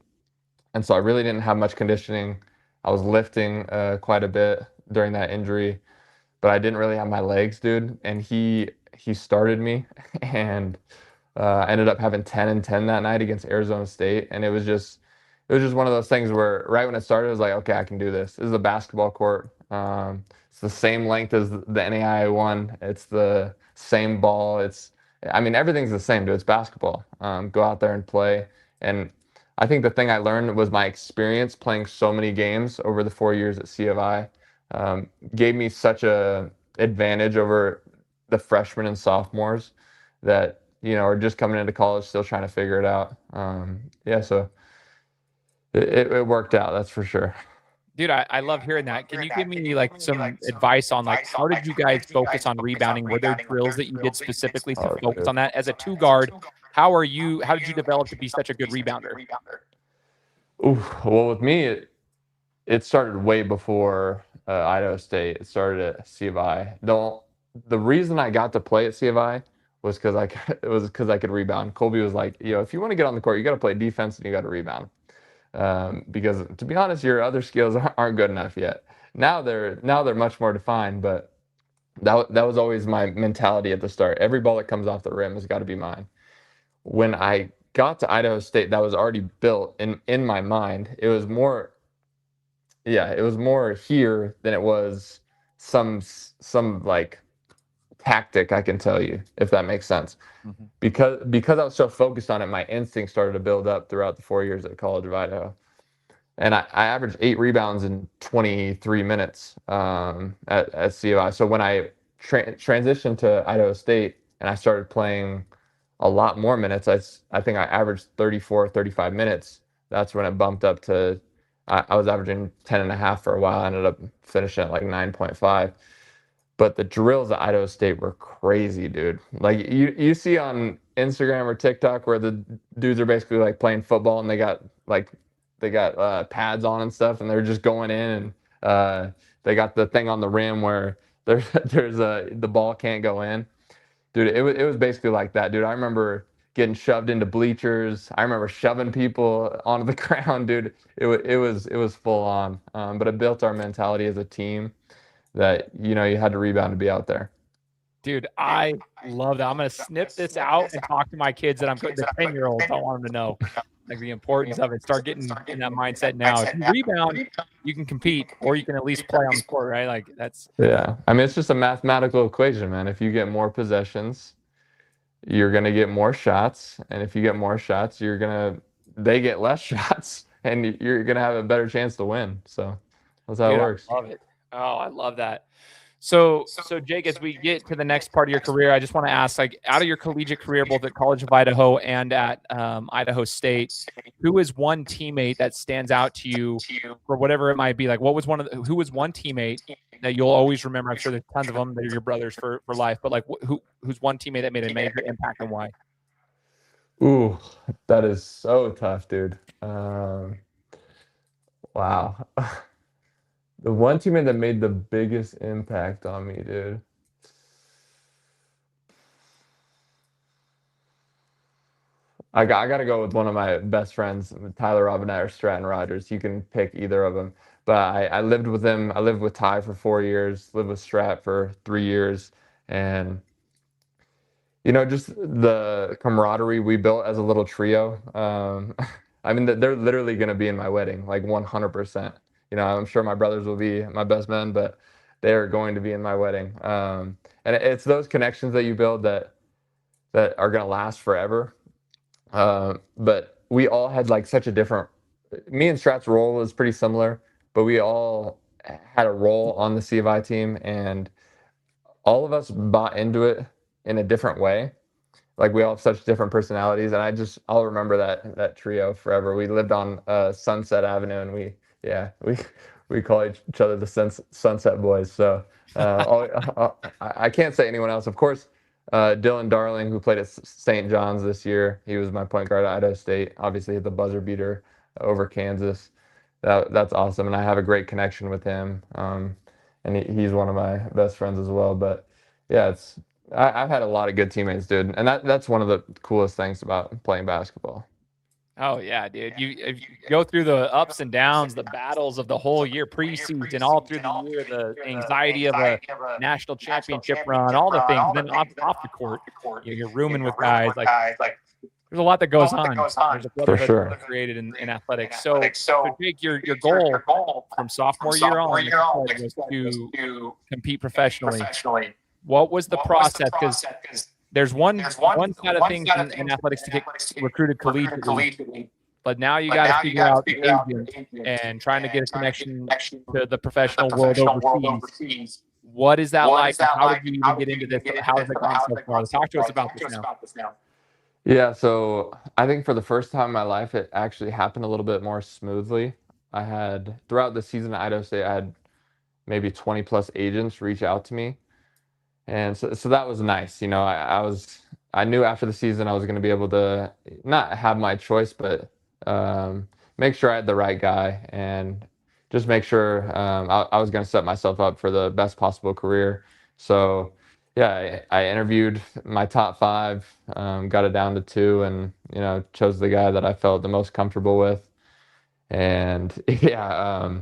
And so I really didn't have much conditioning. I was lifting quite a bit during that injury, but I didn't really have my legs, dude. And he started me, and I ended up having 10 and 10 that night against Arizona State. And it was just one of those things where right when it started, I was like, okay, I can do this. This is a basketball court. It's the same length as the NAIA one. It's the same ball. Everything's the same, dude. It's basketball. Go out there and play. And I think the thing I learned was my experience playing so many games over the 4 years at C of I gave me such a advantage over the freshmen and sophomores that, are just coming into college, still trying to figure it out. So it worked out, that's for sure. Dude, I love hearing that. Can you give me like some advice on like how did you guys focus on rebounding? Were there drills that you did specifically to Oh, focus dude. on that? As a two guard, how did you develop to be such a good rebounder? Oof. Well, with me, it started way before Idaho State. It started at C of I. The reason I got to play at C of I was because I could rebound. Colby was like, if you want to get on the court, you got to play defense and you got to rebound. Because to be honest, your other skills aren't good enough yet. Now they're much more defined, but that was always my mentality at the start. Every ball that comes off the rim has got to be mine. When I got to Idaho State, that was already built in my mind. It was more here than it was some like tactic, I can tell you, if that makes sense. Mhm. Because I was so focused on it, my instinct started to build up throughout the 4 years at College of Idaho. And I averaged 8 rebounds in 23 minutes at COI. So when I transitioned to Idaho State and I started playing a lot more minutes, I think I averaged 34, 35 minutes. That's when it bumped up to, I was averaging 10 and a half for a while. I ended up finishing at like 9.5. But the drills at Idaho State were crazy, dude. Like you see on Instagram or TikTok where the dudes are basically like playing football and they got pads on and stuff, and they're just going in, and they got the thing on the rim where the ball can't go in. Dude, it was basically like that, dude. I remember getting shoved into bleachers. I remember shoving people onto the ground, dude. It was full on. But it built our mentality as a team that you had to rebound to be out there. Dude, I love that. I'm gonna snip this out and talk to my kids that I'm the 10-year-olds. I want them to know like the importance of it. Start getting in that mindset now. If you rebound, you can compete, or you can at least play on the court, right? Like that's Yeah. I mean, it's just a mathematical equation, man. If you get more possessions, you're going to get more shots. And if you get more shots, they get less shots, and you're going to have a better chance to win. So that's how it works. I love it. Oh, I love that. So Jake, as we get to the next part of your career, I just want to ask, like, out of your collegiate career, both at College of Idaho and at Idaho State, who is one teammate that stands out to you for whatever it might be? Like, who was one teammate that you'll always remember? I'm sure there's tons of them that are your brothers for life, but like, who's one teammate that made a major impact and why? Ooh, that is so tough, dude. Wow. The one teammate that made the biggest impact on me, dude. I got to go with one of my best friends, Tyler Robinette or Stratton Rogers. You can pick either of them. But I lived with him. I lived with Ty for 4 years, lived with Strat for 3 years. And, just the camaraderie we built as a little trio. I mean, they're literally going to be in my wedding, like 100%. I'm sure my brothers will be my best men, but they're going to be in my wedding. And it's those connections that you build that are going to last forever. But we all had like such a different. Me and Strat's role was pretty similar, but we all had a role on the C of I team, and all of us bought into it in a different way. Like we all have such different personalities, and I'll remember that trio forever. We lived on Sunset Avenue, and we call each other the Sunset Boys. So I can't say anyone else. Of course, Dylan Darling, who played at St. John's this year, he was my point guard at Idaho State. Obviously, hit the buzzer beater over Kansas. That's awesome, and I have a great connection with him. And he's one of my best friends as well. But yeah, I've had a lot of good teammates, dude, and that's one of the coolest things about playing basketball. Oh yeah, dude. If you go through the ups and downs, the battles of the whole year, preseason, all through the year, the anxiety of a national championship run, all the things. And then off the court, you're rooming with guys. Like there's a lot that goes on. There's a brotherhood created in athletics. So Jake, your goal from sophomore year on was to compete professionally. What was the process? Because there's one side of things in athletics to get recruited collegiately, but now you got to figure out the agent and trying to get a connection to the professional world overseas. What is that like? How did you even get into this? How has it gone so far? Talk to us about this now. Yeah, so I think for the first time in my life, it actually happened a little bit more smoothly. I had throughout the season at Idaho State, I had maybe 20 plus agents reach out to me. And so that was nice. I knew after the season I was going to be able to not have my choice, but make sure I had the right guy and just make sure I was going to set myself up for the best possible career. So, yeah, I interviewed my top 5, got it down to 2, and chose the guy that I felt the most comfortable with. And yeah,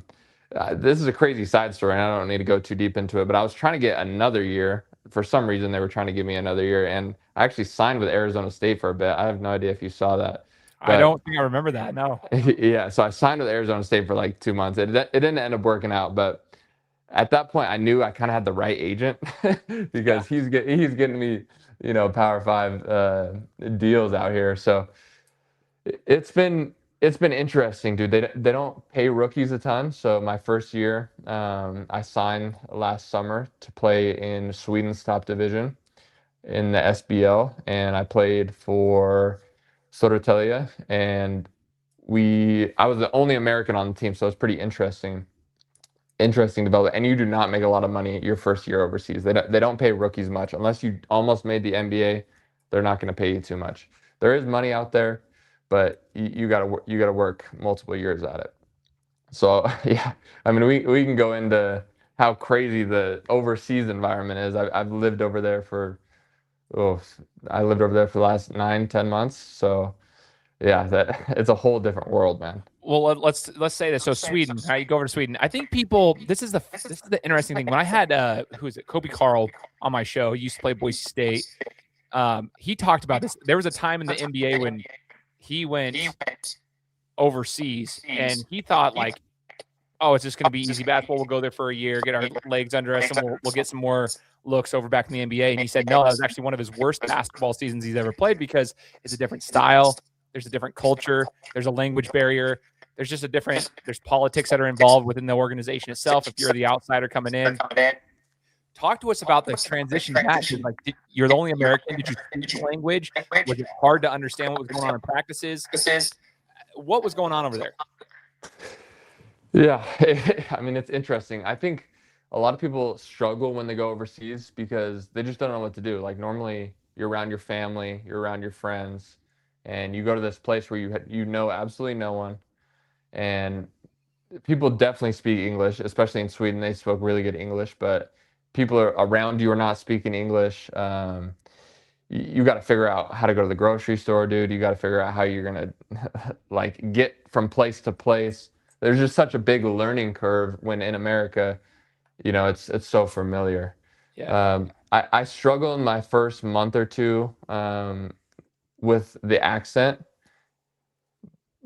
this is a crazy side story, and I don't need to go too deep into it, but I was trying to get another year. For some reason, they were trying to give me another year, and I actually signed with Arizona State for a bit. I have no idea if you saw that. I don't think I remember that, no. Yeah, so I signed with Arizona State for like 2 months. It didn't end up working out, but at that point, I knew I kind of had the right agent because he's getting me, Power 5 deals out here. So it's been interesting, dude. They don't pay rookies a ton. So my first year, I signed last summer to play in Sweden's top division in the SBL, and I played for Södertälje, and I was the only American on the team, so it's pretty interesting development. And you do not make a lot of money your first year overseas. They don't pay rookies much unless you almost made the NBA. They're not going to pay you too much. There is money out there, but you gotta work multiple years at it. So yeah, I mean we can go into how crazy the overseas environment is. I've lived over there for I lived over there for the last 9-10 months. So yeah, it's a whole different world, man. Well, let's say this. So Sweden, how you go over to Sweden? I think this is the interesting thing. When I had who is it, Kobe Carl on my show, he used to play Boise State. He talked about this. There was a time in the NBA when he went overseas and he thought like, oh, it's just going to be easy basketball. We'll go there for a year, get our legs under us, and we'll get some more looks over back in the NBA. And he said, no, that was actually one of his worst basketball seasons he's ever played because it's a different style. There's a different culture. There's a language barrier. There's just there's politics that are involved within the organization itself. If you're the outsider coming in, talk to us about the transition back. Like, you're the only American. Did you speak the language? Was it hard to understand what was going on in practices? What was going on over there? Yeah, I mean, it's interesting. I think a lot of people struggle when they go overseas because they just don't know what to do. Like normally you're around your family, you're around your friends, and you go to this place where you know absolutely no one. And people definitely speak English, especially in Sweden. They spoke really good English, but people around you are not speaking English. You got to figure out how to go to the grocery store, dude. You got to figure out how you're going to like get from place to place. There's just such a big learning curve when in America, it's so familiar. Yeah. I struggle in my first month or two with the accent,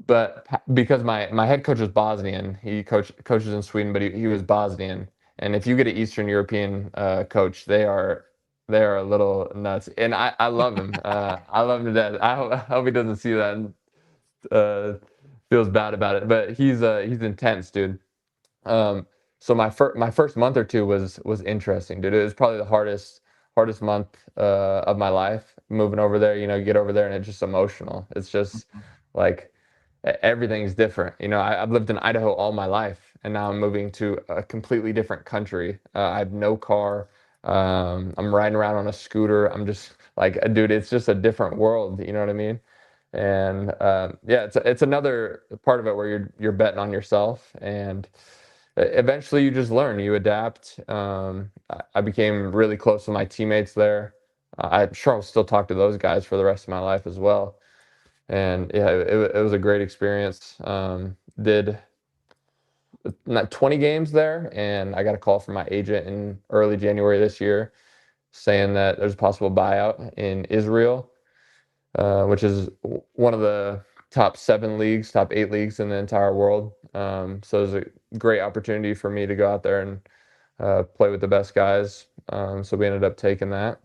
but because my head coach was Bosnian, he coaches in Sweden, but he was Bosnian. And if you get an Eastern European coach, they are a little nuts. And I love him. I love him to death. I hope he doesn't see that and feels bad about it. But he's intense, dude. So my first month or two was interesting, dude. It was probably the hardest month of my life moving over there. You get over there and it's just emotional. It's just like everything's different. I've lived in Idaho all my life, and now I'm moving to a completely different country. I have no car. I'm riding around on a scooter. I'm just like, dude, it's just a different world. You know what I mean? And yeah, it's another part of it where you're betting on yourself, and eventually you just learn, you adapt. I became really close with my teammates there. I'm sure I'll still talk to those guys for the rest of my life as well. And yeah, it was a great experience. Did not 20 games there, and I got a call from my agent in early January this year saying that there's a possible buyout in Israel, which is one of the top 7 leagues, top 8 leagues in the entire world. So it was a great opportunity for me to go out there and play with the best guys. So we ended up taking that.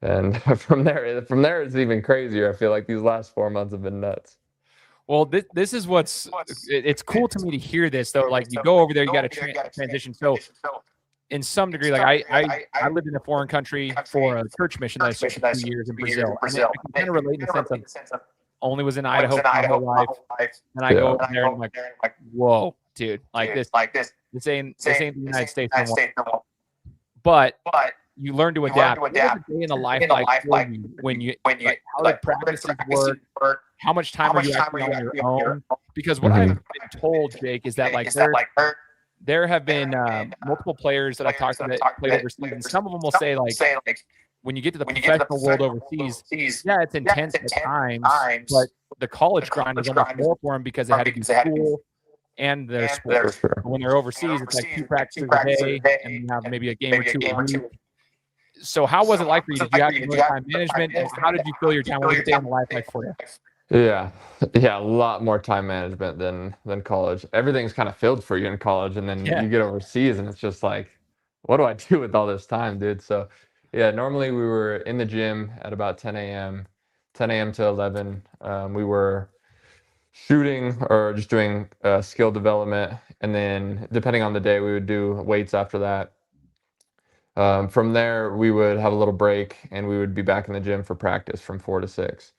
And from there, it's even crazier. I feel like these last 4 months have been nuts. Well, this is it's cool to me to hear this, though. Like, you go over there, you got to transition. So in some degree, like I lived in a foreign country for a church mission that I spent 2 years in Brazil. And I can kind of relate in the sense of only was in Idaho my whole life. And I go over there and I'm like, whoa, dude, like this ain't the United States no more. But you learn to adapt. What was a day in the life like for you when you like how did practices work? How much time are you actually on your own? Because what I've been told, Jake, is that like there have been multiple players that I've talked to that played overseas, and some of them will say like when you get to the professional world overseas, yeah, it's intense at times, but the college grind is almost more for them because they had to do school and their sport. But when they're overseas, it's like 2 practices a day, and you have maybe a game or 2 a week. So how was it like for you? Did you have to learn time management? And how did you fill your time? What was a day in the life like for you? Yeah, a lot more time management than college. Everything's kind of filled for you in college, and then you get overseas, and it's just like, what do I do with all this time, dude? So, yeah, normally we were in the gym at about 10 a.m. to 11. We were shooting or just doing skill development, and then depending on the day, we would do weights after that. From there, we would have a little break, and we would be back in the gym for practice from 4 to 6.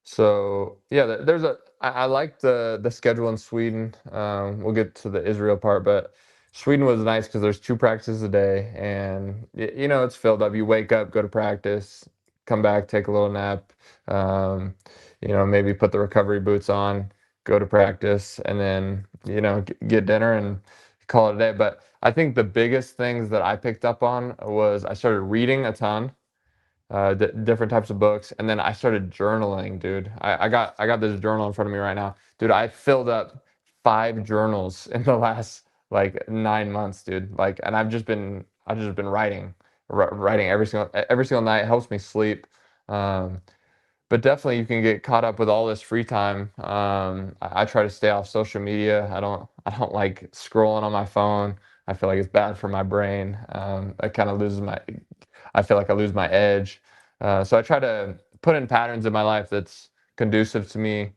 So yeah, I like the schedule in Sweden. We'll get to the Israel part, but Sweden was nice because there's 2 practices a day, and it's filled up. You wake up, go to practice, come back, take a little nap, maybe put the recovery boots on, go to practice, and then get dinner and call it a day. But I think the biggest things that I picked up on was I started reading a ton. Different types of books, and then I started journaling, dude. I got this journal in front of me right now, dude. I filled up 5 journals in the last like 9 months, dude. Like, and I've just been writing every single night. It helps me sleep. But definitely you can get caught up with all this free time. I try to stay off social media. I don't like scrolling on my phone. I feel like it's bad for my brain. I feel like I lose my edge. So I try to put in patterns in my life that's conducive to me.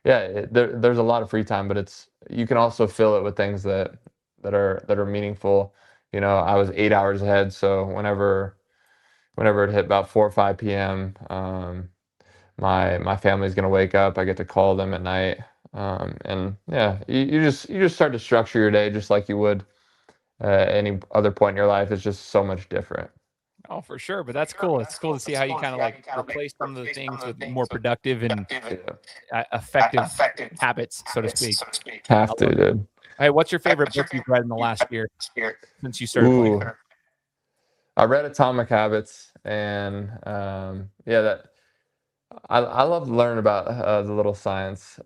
There's a lot of free time, but you can also fill it with things that are meaningful. I was 8 hours ahead, so whenever it hit about 4 or 5 p.m., my family's gonna wake up. I get to call them at night, and yeah, you just start to structure your day just like you would any other point in your life. Is just so much different. Oh, for sure. But that's cool. It's cool to see how you kind of like replace some of the things with more productive and effective habits, so to speak. Have to, dude. Hey, what's your favorite book you've read in the last year since you started playing? I read Atomic Habits, and I love to learn about the science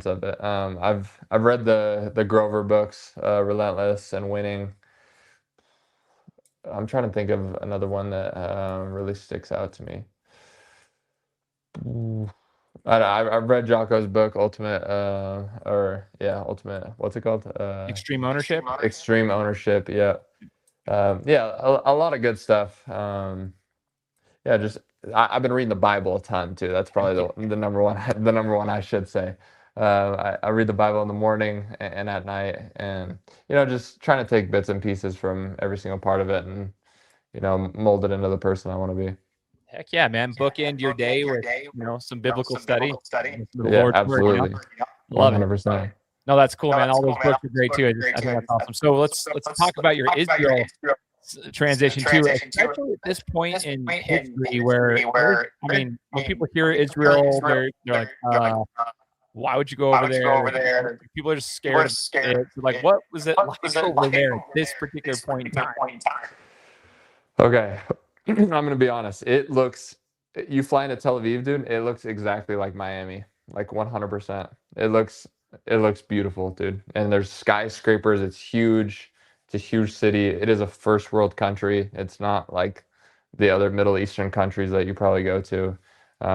of it. I've read the Grover books, Relentless and Winning. I'm trying to think of another one that really sticks out to me. I've read Jocko's book, Ultimate. What's it called? Extreme Ownership. Extreme Ownership. Yeah. A lot of good stuff. I've been reading the Bible a ton too. That's probably the number one I should say. I read the Bible in the morning and at night, and just trying to take bits and pieces from every single part of it, and mold it into the person I want to be. Heck yeah, man! Bookend your day with some biblical study. Yeah, absolutely. Love 100%. it. No, that's cool, man. All those books are great too. I think that's awesome. So let's talk about your Israel transition too. Especially at this point in history where when people hear Israel, they're like, why would you go over there? People are just scared of it. So like, what was it like over there at this particular point in time? Okay, I'm gonna be honest. You fly into Tel Aviv, dude, it looks exactly like Miami, like 100%. It looks beautiful, dude. And there's skyscrapers. It's huge. It's a huge city. It is a first world country. It's not like the other Middle Eastern countries that you probably go to.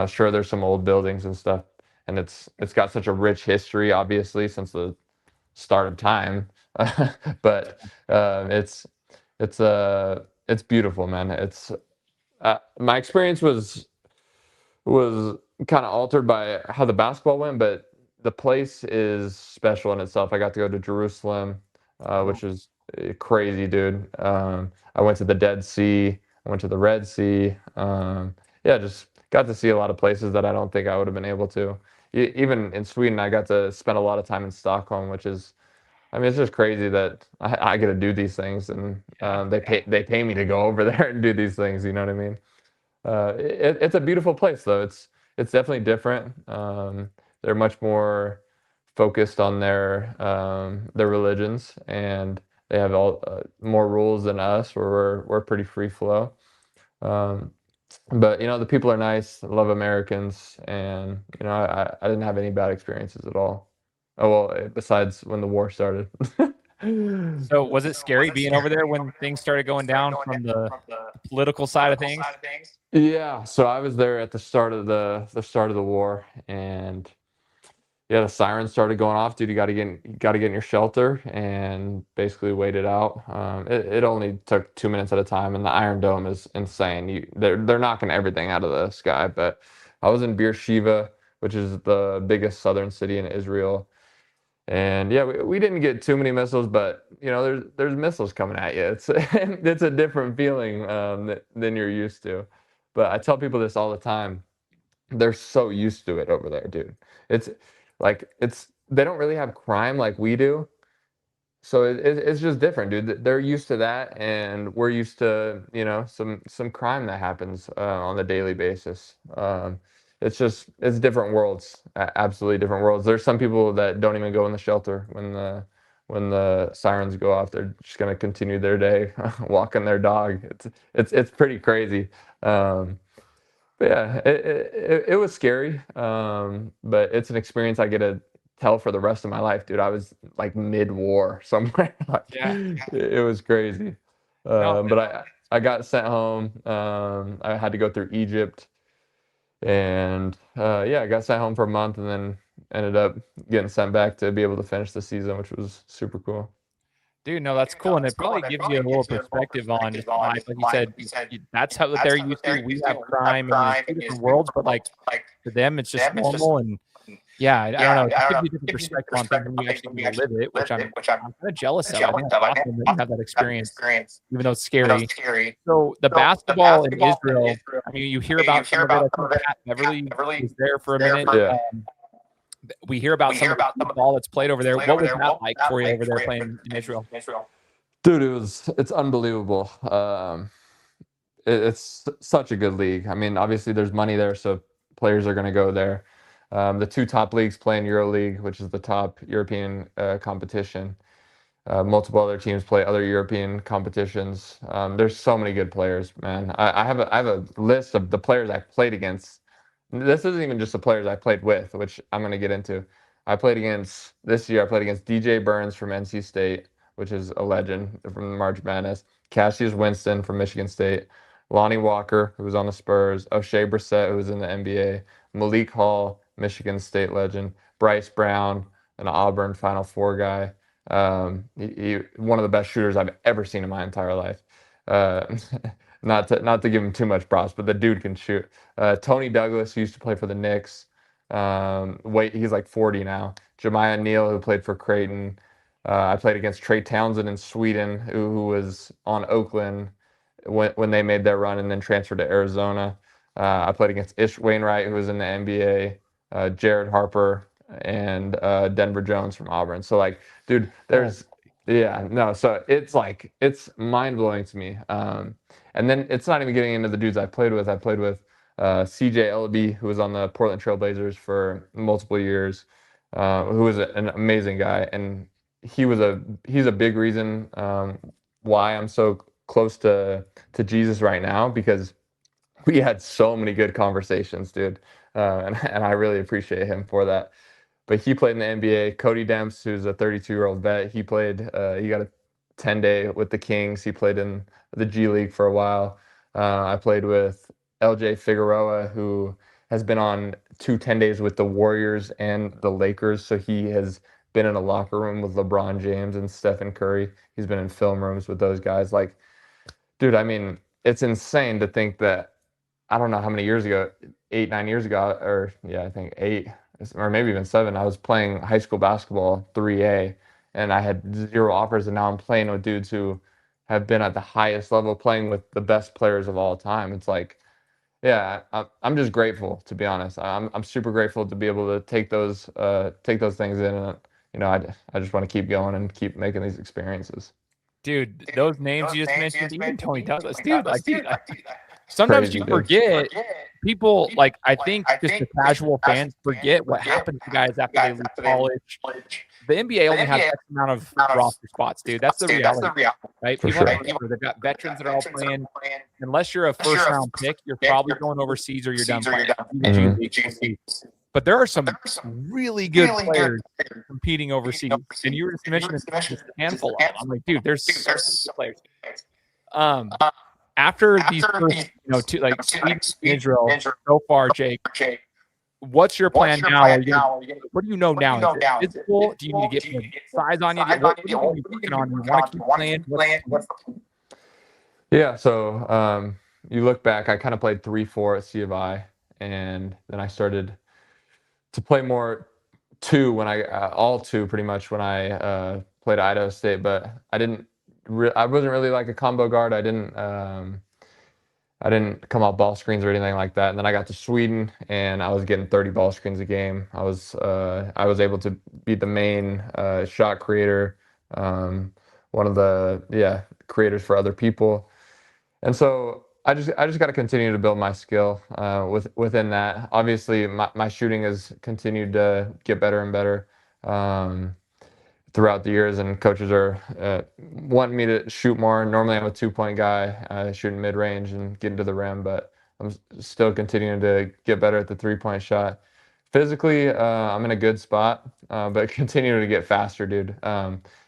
Sure, there's some old buildings and stuff, and it's got such a rich history, obviously, since the start of time. But it's beautiful, man. My experience was kind of altered by how the basketball went, but the place is special in itself. I got to go to Jerusalem, which is crazy, dude. I went to the Dead Sea. I went to the Red Sea. Just got to see a lot of places that I don't think I would have been able to. Even in Sweden, I got to spend a lot of time in Stockholm, which is, I mean, it's just crazy that I get to do these things, and they pay me to go over there and do these things. You know what I mean? It's a beautiful place, though. It's definitely different. They're much more focused on their religions, and they have all more rules than us, where we're pretty free flow. Um, but the people are nice. I love Americans, and I didn't have any bad experiences at all. Oh well, besides when the war started. So was it scary being over there when things started going down from the political side of things? Yeah, so I was there at the start of the war, and yeah, the sirens started going off. Dude, you got to get in your shelter and basically wait it out. It only took 2 minutes at a time, and the Iron Dome is insane. They're knocking everything out of the sky. But I was in Beersheba, which is the biggest southern city in Israel, and yeah, we didn't get too many missiles, but there's missiles coming at you. It's a different feeling than you're used to. But I tell people this all the time. They're so used to it over there, dude. It's they don't really have crime like we do, so it's just different, dude. They're used to that, and we're used to some crime that happens on a daily basis. It's different worlds, absolutely different worlds. There's some people that don't even go in the shelter when the sirens go off. They're just gonna continue their day walking their dog. It's pretty crazy. But yeah, it was scary, but it's an experience I get to tell for the rest of my life, dude. I was like mid-war somewhere. It was crazy. But I got sent home. I had to go through Egypt, and yeah, I got sent home for a month, and then ended up getting sent back to be able to finish the season, which was super cool. Dude, no, that's cool, and it probably gives you a little perspective on just life. Like you said, that's how they're used to. We have crime, and it's two different worlds, but like for them, it's just normal. And yeah, I don't know. It gives you a different perspective on things when you actually get to live it, which I'm kind of jealous of. I think it's awesome that you have that experience, even though it's scary. So the basketball in Israel, I mean, you hear about some of it. I think Pat Beverly was there for a minute. Yeah. We hear about some of the ball that's played over there. What was that like for you over there playing in Israel? Dude, it's unbelievable. It's such a good league. I mean, obviously there's money there, so players are going to go there. The two top leagues play in EuroLeague, which is the top European competition. Multiple other teams play other European competitions. There's so many good players, man. I have a list of the players I played against. This isn't even just the players I played with, which I'm going to get into. This year I played against DJ Burns from NC State, which is a legend from March Madness. Cassius Winston from Michigan State. Lonnie Walker, who was on the Spurs. O'Shea Brissett, who was in the NBA. Malik Hall, Michigan State legend. Bryce Brown, an Auburn Final Four guy. One of the best shooters I've ever seen in my entire life. Not to give him too much props, but the dude can shoot. Tony Douglas, who used to play for the Knicks. He's like 40 now. Jemiah Neal, who played for Creighton. I played against Trey Townsend in Sweden, who was on Oakland when they made their run and then transferred to Arizona. I played against Ish Wainwright, who was in the NBA. Jared Harper and Denver Jones from Auburn. So like, dude, so it's mind blowing to me. And then it's not even getting into the dudes I played with. I played with CJ Ellaby, who was on the Portland Trailblazers for multiple years, who was an amazing guy, and he's a big reason why I'm so close to Jesus right now, because we had so many good conversations, dude, and I really appreciate him for that. But he played in the NBA. Cody Demps, who's a 32-year-old vet, he got a 10-day with the Kings. He played in the G League for a while. I played with LJ Figueroa, who has been on 10 days with the Warriors and the Lakers. So he has been in a locker room with LeBron James and Stephen Curry. He's been in film rooms with those guys. Like, dude, I mean, it's insane to think that, I don't know how many years ago, 8, 9 years ago, or yeah, I think 8, or maybe even 7, I was playing high school basketball 3A, and I had 0 offers, and now I'm playing with dudes who have been at the highest level, playing with the best players of all time. It's like, Yeah, I'm just grateful, to be honest. I'm super grateful to be able to take those things in, and I just want to keep going and keep making these experiences. Dude, those names you just mentioned, even Tony Douglas, dude, like, dude, sometimes Crazy, you dude. forget people, like, I think just the casual fans forget what happens to guys after they leave college. The NBA only has X amount of roster spots, dude. That's the reality, right? For People have sure. to remember they've got veterans that are all playing. Unless you're a first-round pick, you're probably going overseas or you're done playing. But there are some really good players competing overseas, and you were just mentioning just a handful of them. I'm like, dude, there's so many good players. After these first, two, like Sweden and Israel so far, Jake, what's your plan now? What do you know now? Is it physical? Do you need to get more size on you? What do you want to be working on? You want to keep playing? Yeah, so you look back, I kind of played 3-4 at C of I, and then I started to play more two when all two pretty much when I played Idaho State, but I wasn't really like a combo guard. I didn't come off ball screens or anything like that. And then I got to Sweden, and I was getting 30 ball screens a game. I was able to be the main shot creator, one of the creators for other people. And so I just got to continue to build my skill within that. Obviously, my shooting has continued to get better and better throughout the years, and coaches are wanting me to shoot more. Normally, I'm a 2-point guy, shooting mid range and getting to the rim, but I'm still continuing to get better at the 3-point shot. Physically, I'm in a good spot, but continuing to get faster, dude.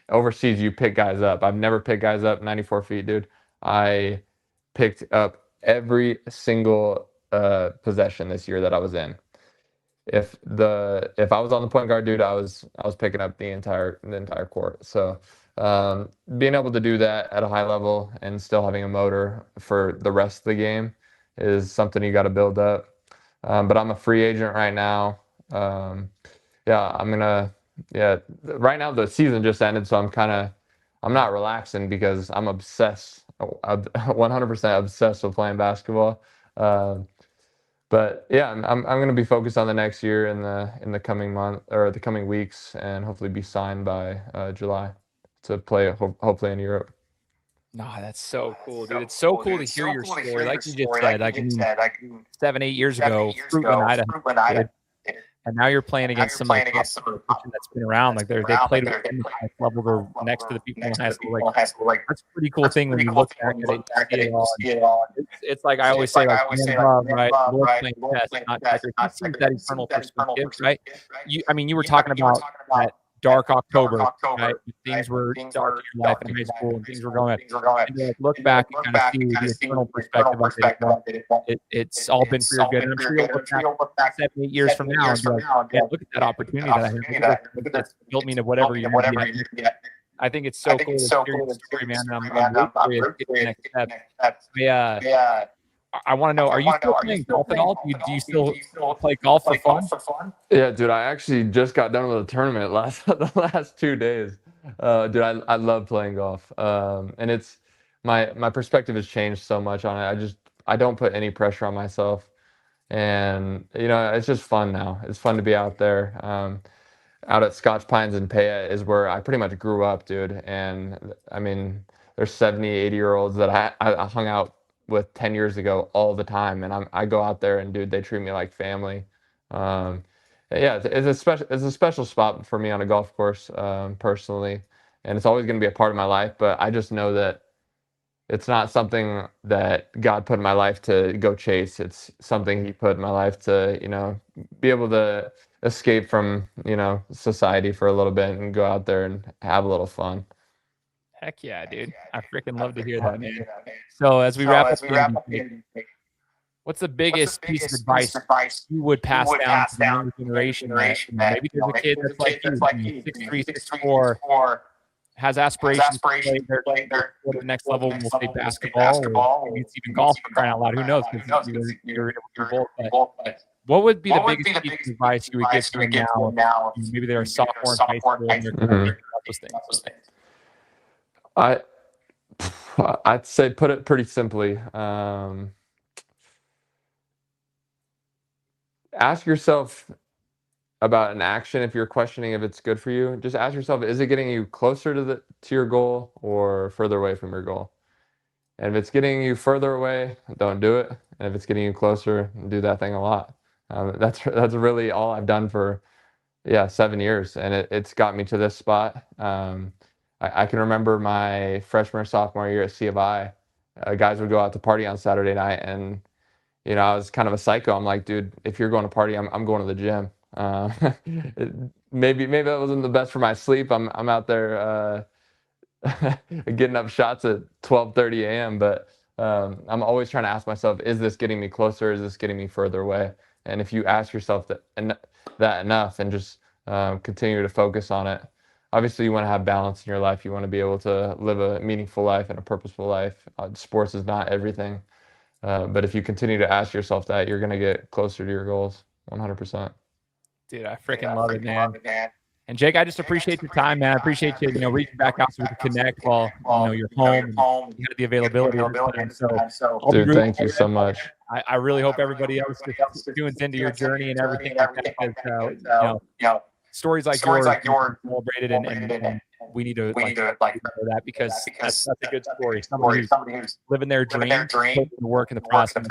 Overseas, you pick guys up. I've never picked guys up 94 feet, dude. I picked up every single possession this year that I was in. If I was on the point guard, dude, I was picking up the entire court. So being able to do that at a high level and still having a motor for the rest of the game is something you got to build up. But I'm a free agent right now. Right now the season just ended, so I'm not relaxing because I'm obsessed. I'm 100% obsessed with playing basketball. But yeah, I'm going to be focused on the next year in the coming month or the coming weeks, and hopefully be signed by July to play hopefully in Europe. No, that's so cool, dude. It's so cool to hear your story. Like you just said, 7-8 years ago, Fruitland, Idaho, and now you're playing against some of the top that's been around. Like they played at the highest level. They're next to the people in high school. Like that's a pretty cool thing when you look back at it and see it all. It's like I always say, like love, right? Lord playing chess, not checkers. He sees that eternal perspective, right? You were talking about that dark October, right? Things were dark in your life in high school, and things were going. And to look back and kind of see the eternal perspective of it. It's all been for your good. And I'm sure you'll look back 7-8 years from now and be like, yeah, look at that opportunity that I had. That's built me into whatever you're going to be. I think it's so cool to hear your story, man. And I'm really curious to get the next step. I want to know, are you still playing golf at all? Do you still play golf for fun? Yeah, dude, I actually just got done with a tournament the last 2 days. Dude, I love playing golf. And it's my perspective has changed so much on it. I don't put any pressure on myself. And it's just fun now. It's fun to be out there. Out at Scotch Pines and Payette is where I pretty much grew up, dude. And I mean, there's 70, 80-year-olds that I hung out with 10 years ago all the time, and I go out there and, dude, they treat me like family. Yeah, it's a special spot for me on a golf course, personally, and it's always going to be a part of my life. But I just know that it's not something that God put in my life to go chase. It's something He put in my life to be able to escape from society for a little bit and go out there and have a little fun. Heck yeah, dude. I freaking love to hear that, man. So as we wrap up, what's the biggest piece of advice you would pass down to the younger generation? Maybe there's a kid that's like you, 6'3", 6'4", has aspirations to play go to the next level, will say basketball, or maybe it's even golf, for crying out loud. Who knows? Because you're both. But what would be the biggest piece of advice you would give to them now? Maybe they're a sophomore in high school and they're thinking about those things. I'd say put it pretty simply. ask yourself about an action. If you're questioning if it's good for you, just ask yourself, is it getting you closer to your goal or further away from your goal? And if it's getting you further away, don't do it. And if it's getting you closer, do that thing a lot. That's really all I've done for 7 years, and it's got me to this spot. I can remember my freshman or sophomore year at C of I, guys would go out to party on Saturday night, and I was kind of a psycho. I'm like, dude, if you're going to party, I'm going to the gym. Maybe that wasn't the best for my sleep. I'm out there getting up shots at 12:30 a.m. But I'm always trying to ask myself, is this getting me closer? Is this getting me further away? And if you ask yourself that enough and just continue to focus on it, obviously you want to have balance in your life. You want to be able to live a meaningful life and a purposeful life. Sports is not everything. But if you continue to ask yourself that, you're going to get closer to your goals 100%. Dude, I freaking love it, man. And Jake, I just appreciate your time, man. I appreciate you, reaching back out so we can connect while you're home. You had the availability. So, dude, thank you so much. I really hope everybody else just tunes into your journey and everything like that. Stories like yours celebrated, and we need to that because that's a good story. Somebody who's living their dream, putting the work in the process.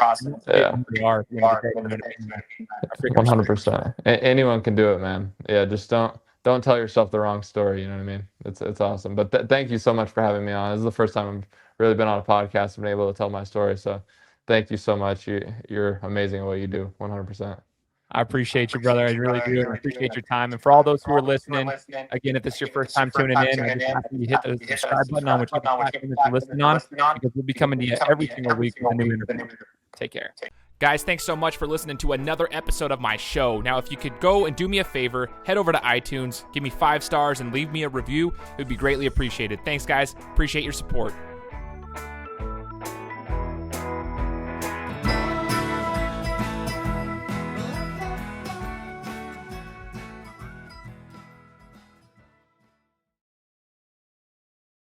Yeah. 100%. Anyone can do it, man. Yeah, just don't tell yourself the wrong story. You know what I mean? It's awesome. But thank you so much for having me on. This is the first time I've really been on a podcast and been able to tell my story. So thank you so much. You're amazing at what you do. 100%. I appreciate you, brother. I really do. I appreciate your time. And for all those who are listening, again, if this is your first time tuning in, I just ask you to hit the subscribe button on whichever platform you're listening on, because we'll be coming to you every single week with a new interview. Take care. Guys, thanks so much for listening to another episode of my show. Now, if you could go and do me a favor, head over to iTunes, give me 5 stars, and leave me a review. It would be greatly appreciated. Thanks, guys. Appreciate your support.